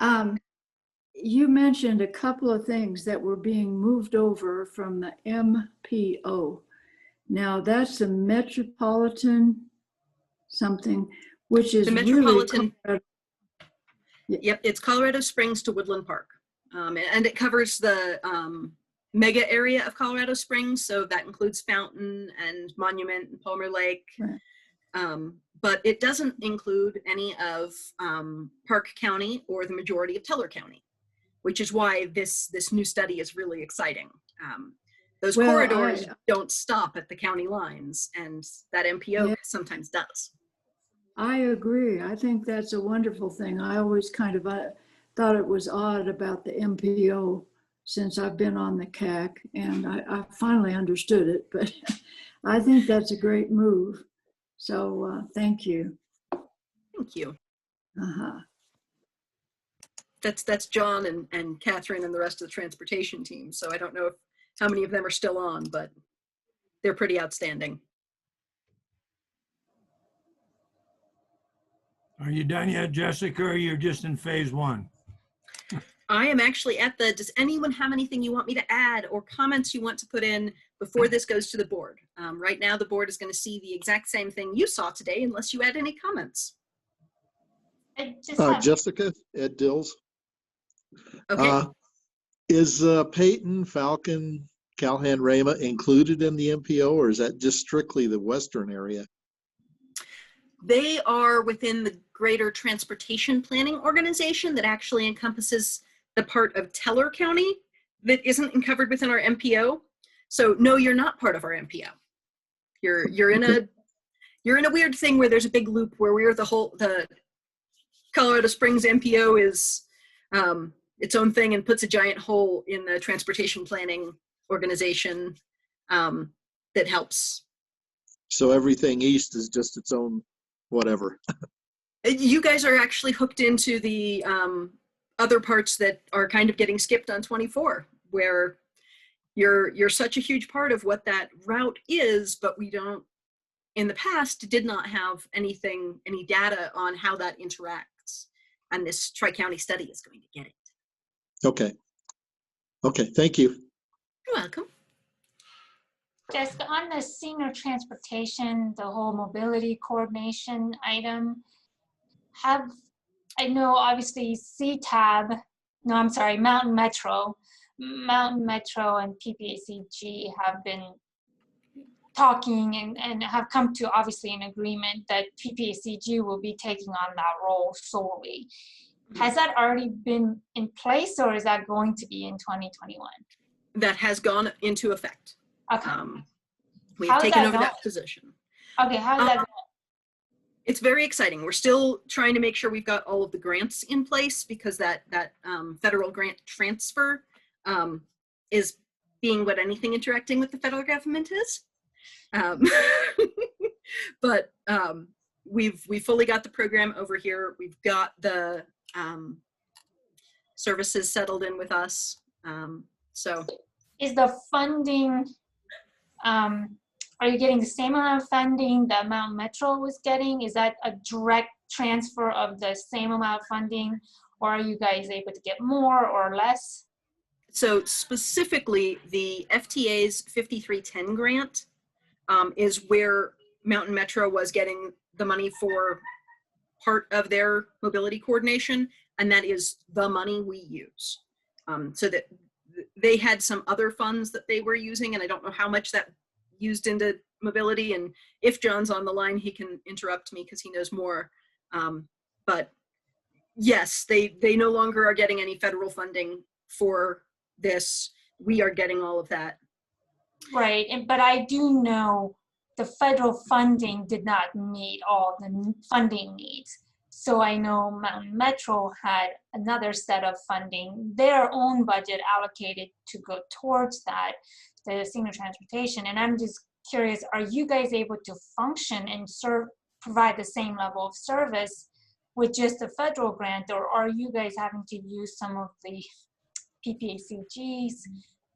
You mentioned a couple of things that were being moved over from the MPO. Now that's a metropolitan something, which is The really metropolitan. Colorado. Yep, it's Colorado Springs to Woodland Park. And it covers the mega area of Colorado Springs. So that includes Fountain and Monument and Palmer Lake. Right. But it doesn't include any of Park County or the majority of Teller County, which is why this new study is really exciting. Those corridors don't stop at the county lines, and that MPO sometimes does. I agree. I think that's a wonderful thing. I always kind of thought it was odd about the MPO since I've been on the CAC, and I finally understood it, but I think that's a great move. So thank you. Thank you. Uh-huh. That's John and Catherine and the rest of the transportation team. So I don't know how many of them are still on, but they're pretty outstanding. Are you done yet, Jessica, or you're just in phase one? I am actually at the, does anyone have anything you want me to add or comments you want to put in before this goes to the board? Right now, the board is going to see the exact same thing you saw today, unless you add any comments. Jessica, Ed Dills. Okay. Is Peyton, Falcon, Calhan, Rama included in the MPO, or is that just strictly the western area? They are within the greater transportation planning organization that actually encompasses the part of Teller County that isn't covered within our MPO. So no, you're not part of our MPO. You're in a weird thing where there's a big loop where the Colorado Springs MPO is its own thing and puts a giant hole in the transportation planning organization that helps. So everything east is just its own whatever. You guys are actually hooked into the other parts that are kind of getting skipped on 24, where you're such a huge part of what that route is, but we don't, in the past, did not have any data on how that interacts. And this Tri-County study is going to get it. Okay. Okay, thank you. You're welcome. Jessica, on the senior transportation, the whole mobility coordination item, I know obviously Mountain Metro and PPACG have been talking and have come to obviously an agreement that PPACG will be taking on that role solely. Has that already been in place, or is that going to be in 2021? That has gone into effect. Okay. We've taken over that position. Okay, how's that going? It's very exciting. We're still trying to make sure we've got all of the grants in place, because that federal grant transfer is being what anything interacting with the federal government is. But we've fully got the program over here. We've got the services settled in with us. So is the funding, are you getting the same amount of funding that Mountain Metro was getting? Is that a direct transfer of the same amount of funding, or are you guys able to get more or less? So specifically, the FTA's 5310 grant is where Mountain Metro was getting the money for part of their mobility coordination, and that is the money we use. So that they had some other funds that they were using, and I don't know how much that used into mobility, and if John's on the line, he can interrupt me because he knows more. But yes, they no longer are getting any federal funding for this. We are getting all of that. Right, but I do know the federal funding did not meet all the funding needs. So I know Mountain Metro had another set of funding, their own budget allocated to go towards that, the senior transportation. And I'm just curious, are you guys able to function and provide the same level of service with just a federal grant, or are you guys having to use some of the PPACG's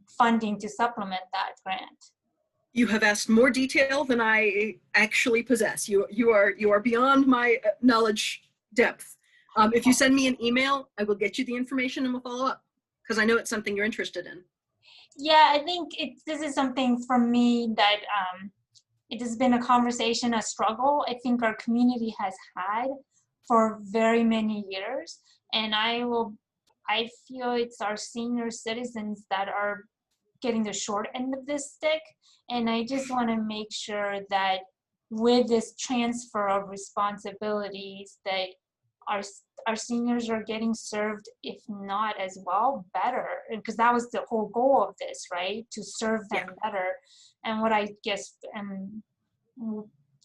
funding to supplement that grant. You have asked more detail than I actually possess. You are beyond my knowledge depth. If you send me an email, I will get you the information and we'll follow up, because I know it's something you're interested in. Yeah, I think this is something for me that it has been a conversation, a struggle I think our community has had for very many years. And I feel it's our senior citizens that are getting the short end of this stick. And I just want to make sure that with this transfer of responsibilities that our seniors are getting served, if not as well, better, because that was the whole goal of this, right? To serve them better. And what I guess am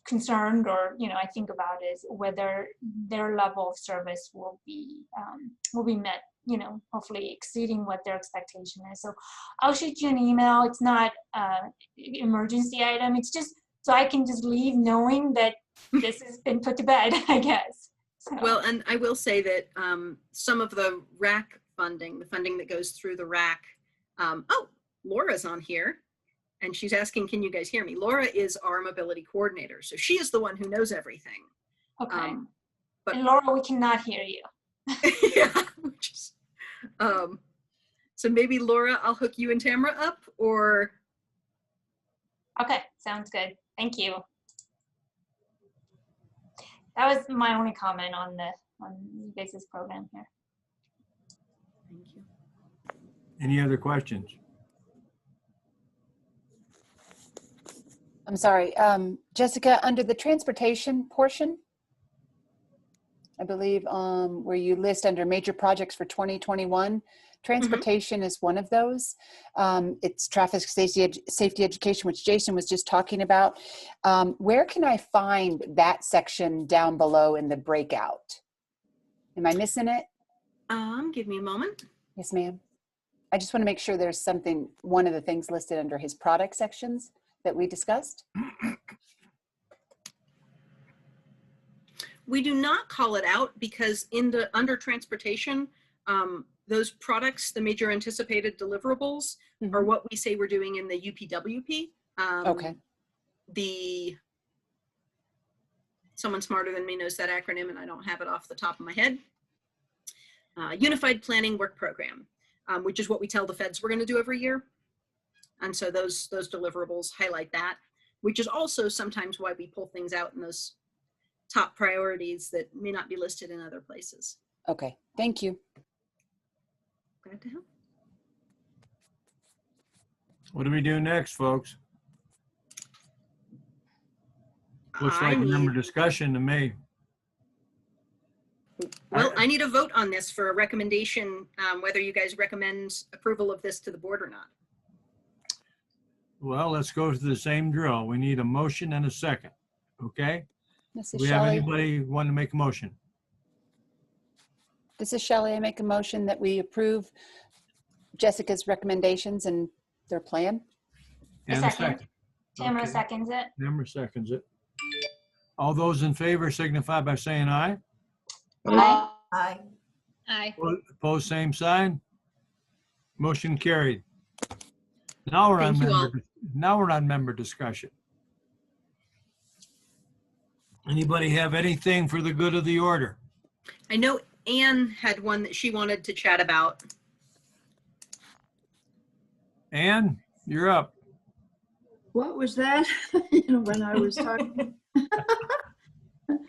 concerned, or I think about, is whether their level of service will be met, hopefully exceeding what their expectation is. So I'll shoot you an email. It's not an emergency item. It's just so I can just leave knowing that this has been put to bed, I guess. So. Well, and I will say that some of the RAC funding, the funding that goes through the RAC, oh, Laura's on here and she's asking, can you guys hear me? Laura is our mobility coordinator. So she is the one who knows everything. Okay. But and Laura, we cannot hear you. Yeah. So maybe Laura, I'll hook you and Tamara up, or. Okay, sounds good. Thank you. That was my only comment on you guys' program here. Thank you. Any other questions? I'm sorry, Jessica, under the transportation portion, I believe where you list under major projects for 2021, transportation is one of those. It's traffic safety education, which Jason was just talking about. Where can I find that section down below in the breakout? Am I missing it? Give me a moment. Yes, ma'am. I just want to make sure there's one of the things listed under his product sections that we discussed. We do not call it out because under transportation, those products, the major anticipated deliverables, are what we say we're doing in the UPWP. Okay. Someone smarter than me knows that acronym, and I don't have it off the top of my head. Unified Planning Work Program, which is what we tell the feds we're going to do every year. And so those deliverables highlight that, which is also sometimes why we pull things out in those top priorities that may not be listed in other places. Okay, thank you. Glad to help. What do we do next, folks? Looks like a member discussion to me. Well, I need a vote on this for a recommendation, whether you guys recommend approval of this to the board or not. Well, let's go to the same drill. We need a motion and a second, okay? This Do is we have Shelley. anybody want to make a motion? This is Shelley. I make a motion that we approve Jessica's recommendations and their plan. And a second. Tamara Okay. seconds it. Tamara seconds it. All those in favor signify by saying aye. Aye. Aye. Aye. Opposed, same sign. Motion carried. Now we're on Thank you all. member discussion. Anybody have anything for the good of the order? I know Anne had one that she wanted to chat about. Ann, you're up. What was that? When I was talking.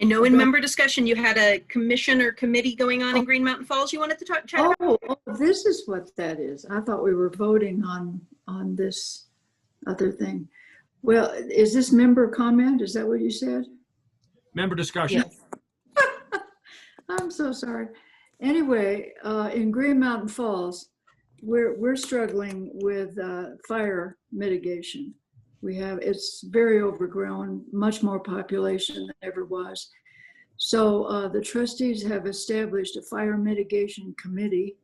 I know in member discussion, you had a commission or committee going on in Green Mountain Falls you wanted to chat about? Oh, this is what that is. I thought we were voting on this other thing. Well, is this member comment? Is that what you said? Member discussion. Yes. I'm so sorry. Anyway, in Green Mountain Falls, we're struggling with fire mitigation. It's very overgrown, much more population than ever was. So the trustees have established a fire mitigation committee.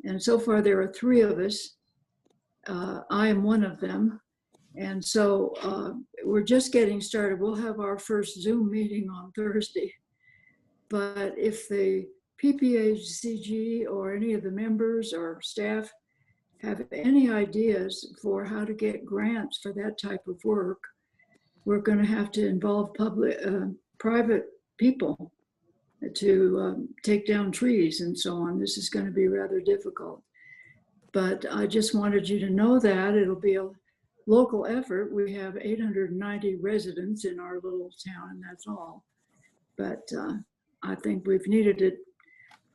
And so far there are 3 of us. I am one of them. And so we're just getting started. We'll have our first Zoom meeting on Thursday. But if the PPACG or any of the members or staff have any ideas for how to get grants for that type of work, we're going to have to involve private people to take down trees and so on. This is going to be rather difficult. But I just wanted you to know that it'll be a local effort. We have 890 residents in our little town, and that's all. But I think we've needed it.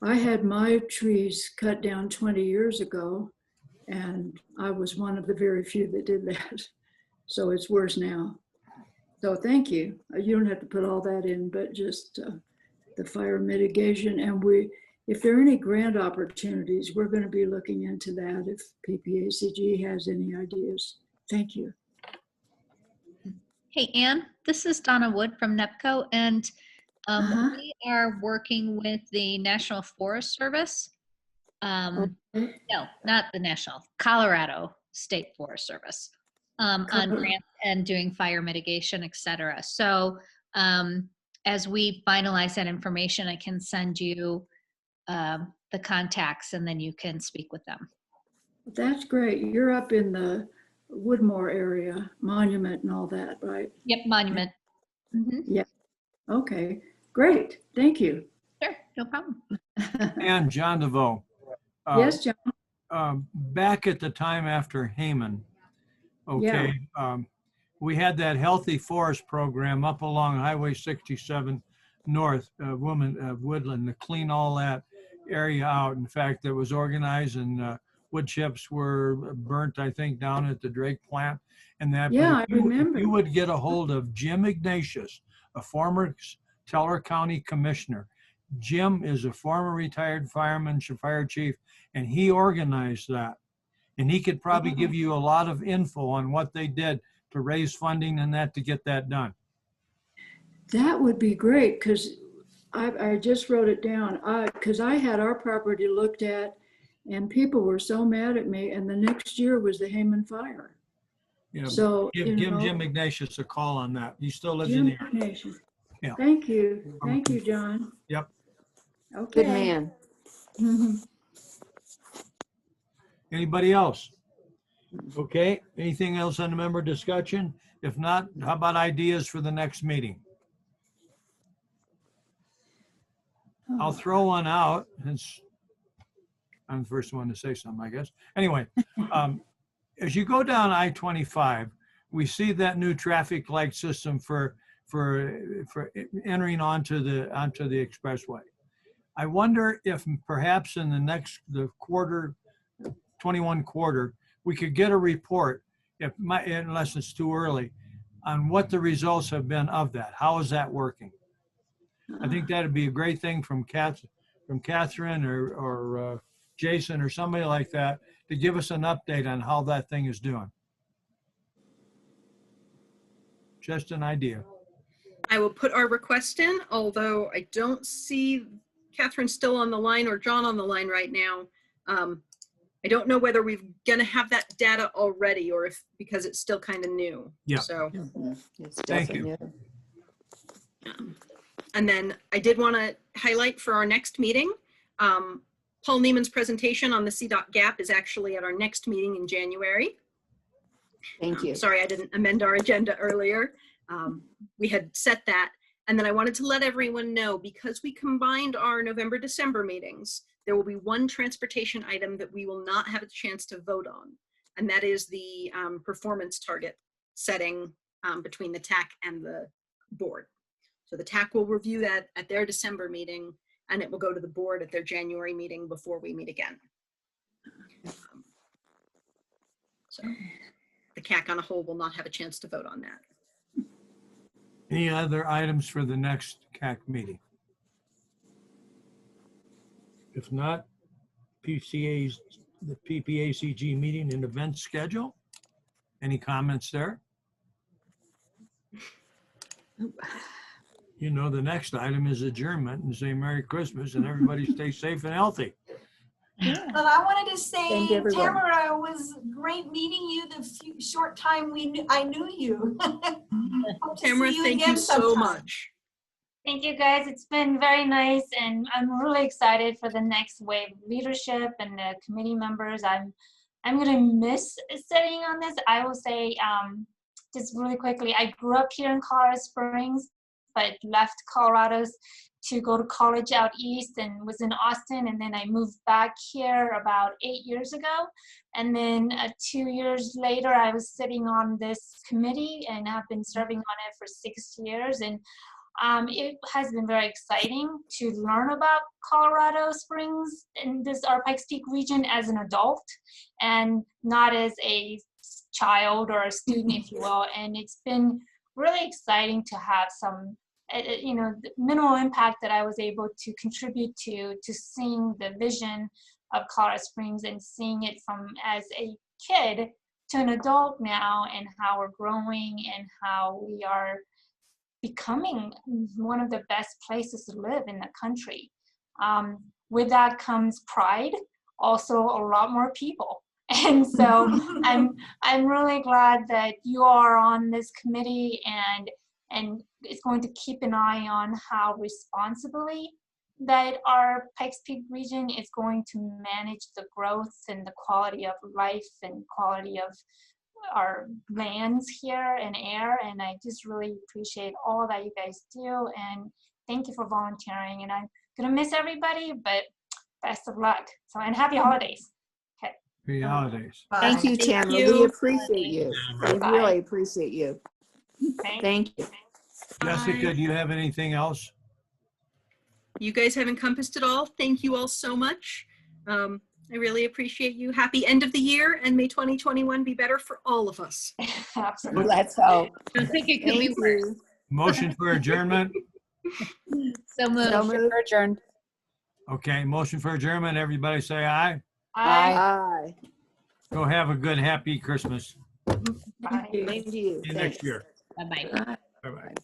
I had my trees cut down 20 years ago, and I was one of the very few that did that. So it's worse now. So thank you. You don't have to put all that in, but just the fire mitigation. And if there are any grant opportunities, we're going to be looking into that if PPACG has any ideas. Thank you. Hey, Ann, this is Donna Wood from NEPCO, and we are working with the National Forest Service. No, not the National, Colorado State Forest Service on grants and doing fire mitigation, et cetera. So as we finalize that information, I can send you the contacts and then you can speak with them. That's great. You're up in the Woodmore area, Monument and all that, right? Yep, Monument. Mm-hmm. Yeah. Okay, great. Thank you. Sure, no problem. And John DeVoe. Yes, John. Back at the time after Haman, okay, we had that Healthy Forest program up along Highway 67 North, Woodland, to clean all that area out. In fact, it was organized and wood chips were burnt, I think, down at the Drake plant. And that, yeah, I remember. If you would get a hold of Jim Ignatius, a former Teller County commissioner. Jim is a former retired fireman, fire chief, and he organized that. And he could probably give you a lot of info on what they did to raise funding and that to get that done. That would be great, because I just wrote it down. Because I had our property looked at, and people were so mad at me. And the next year was the Haman fire. Yeah. So give Jim Ignatius a call on that. He still lives Jim in the area. Yeah. Thank you. Thank you, John. Yep. Okay. Good man. Anybody else? Okay. Anything else on the member discussion? If not, how about ideas for the next meeting? I'll throw one out. I'm the first one to say something, I guess. Anyway, as you go down I-25, we see that new traffic light system for entering onto the expressway. I wonder if perhaps in the quarter, 21 quarter, we could get a report, unless it's too early, on what the results have been of that. How is that working? I think that'd be a great thing from Catherine or Jason or somebody like that to give us an update on how that thing is doing. Just an idea. I will put our request in, although I don't see Catherine still on the line or John on the line right now. I don't know whether we're going to have that data already or if because it's still kind of new. Yeah. So Thank you. And then I did want to highlight for our next meeting, Paul Neiman's presentation on the CDOT gap is actually at our next meeting in January. Thank you. Sorry, I didn't amend our agenda earlier. We had set that. And then I wanted to let everyone know, because we combined our November, December meetings, there will be one transportation item that we will not have a chance to vote on. And that is the performance target setting between the TAC and the board. So the TAC will review that at their December meeting, and it will go to the board at their January meeting before we meet again. So the CAC on a whole will not have a chance to vote on that. Any other items for the next CAC meeting? If not, the PPACG meeting and event schedule. Any comments there? You know, the next item is adjournment and say Merry Christmas and everybody stay safe and healthy. But I wanted to say, Thank you, everyone. Tamara, it was great meeting you the short time I knew you. Hope to Tamara, see thank again you so sometime. much. Thank you guys. It's been very nice, and I'm really excited for the next wave of leadership and the committee members. I'm I'm gonna miss sitting on this. I will say, just really quickly, I grew up here in Colorado Springs, but left Colorado to go to college out east and was in Austin. And then I moved back here about 8 years ago. And then 2 years later, I was sitting on this committee and have been serving on it for 6 years. And it has been very exciting to learn about Colorado Springs and this our Pikes Peak region as an adult and not as a child or a student, if you will. And it's been really exciting to have some the minimal impact that I was able to contribute to seeing the vision of Colorado Springs and seeing it from as a kid to an adult now, and how we're growing and how we are becoming one of the best places to live in the country. With that comes pride, also a lot more people. And so I'm really glad that you are on this committee and it's going to keep an eye on how responsibly that our Pikes Peak region is going to manage the growth and the quality of life and quality of our lands here and air. And I just really appreciate all that you guys do. And thank you for volunteering. And I'm gonna miss everybody, but best of luck. So, and happy holidays. Okay. Happy holidays. Thank you, Tamara. We appreciate you. We Bye. really appreciate you. Thank you. Jessica, do you have anything else? You guys have encompassed it all. Thank you all so much. I really appreciate you. Happy end of the year, and may 2021 be better for all of us. Absolutely. Let's hope. I think it could be Thank worse. you. Motion for adjournment? So moved. So moved. Adjourned. Okay, motion for adjournment. Everybody say aye. Aye. Go have a good, happy Christmas. Bye. Thank you. See you next Thanks. year. Bye-bye. Bye. Bye-bye.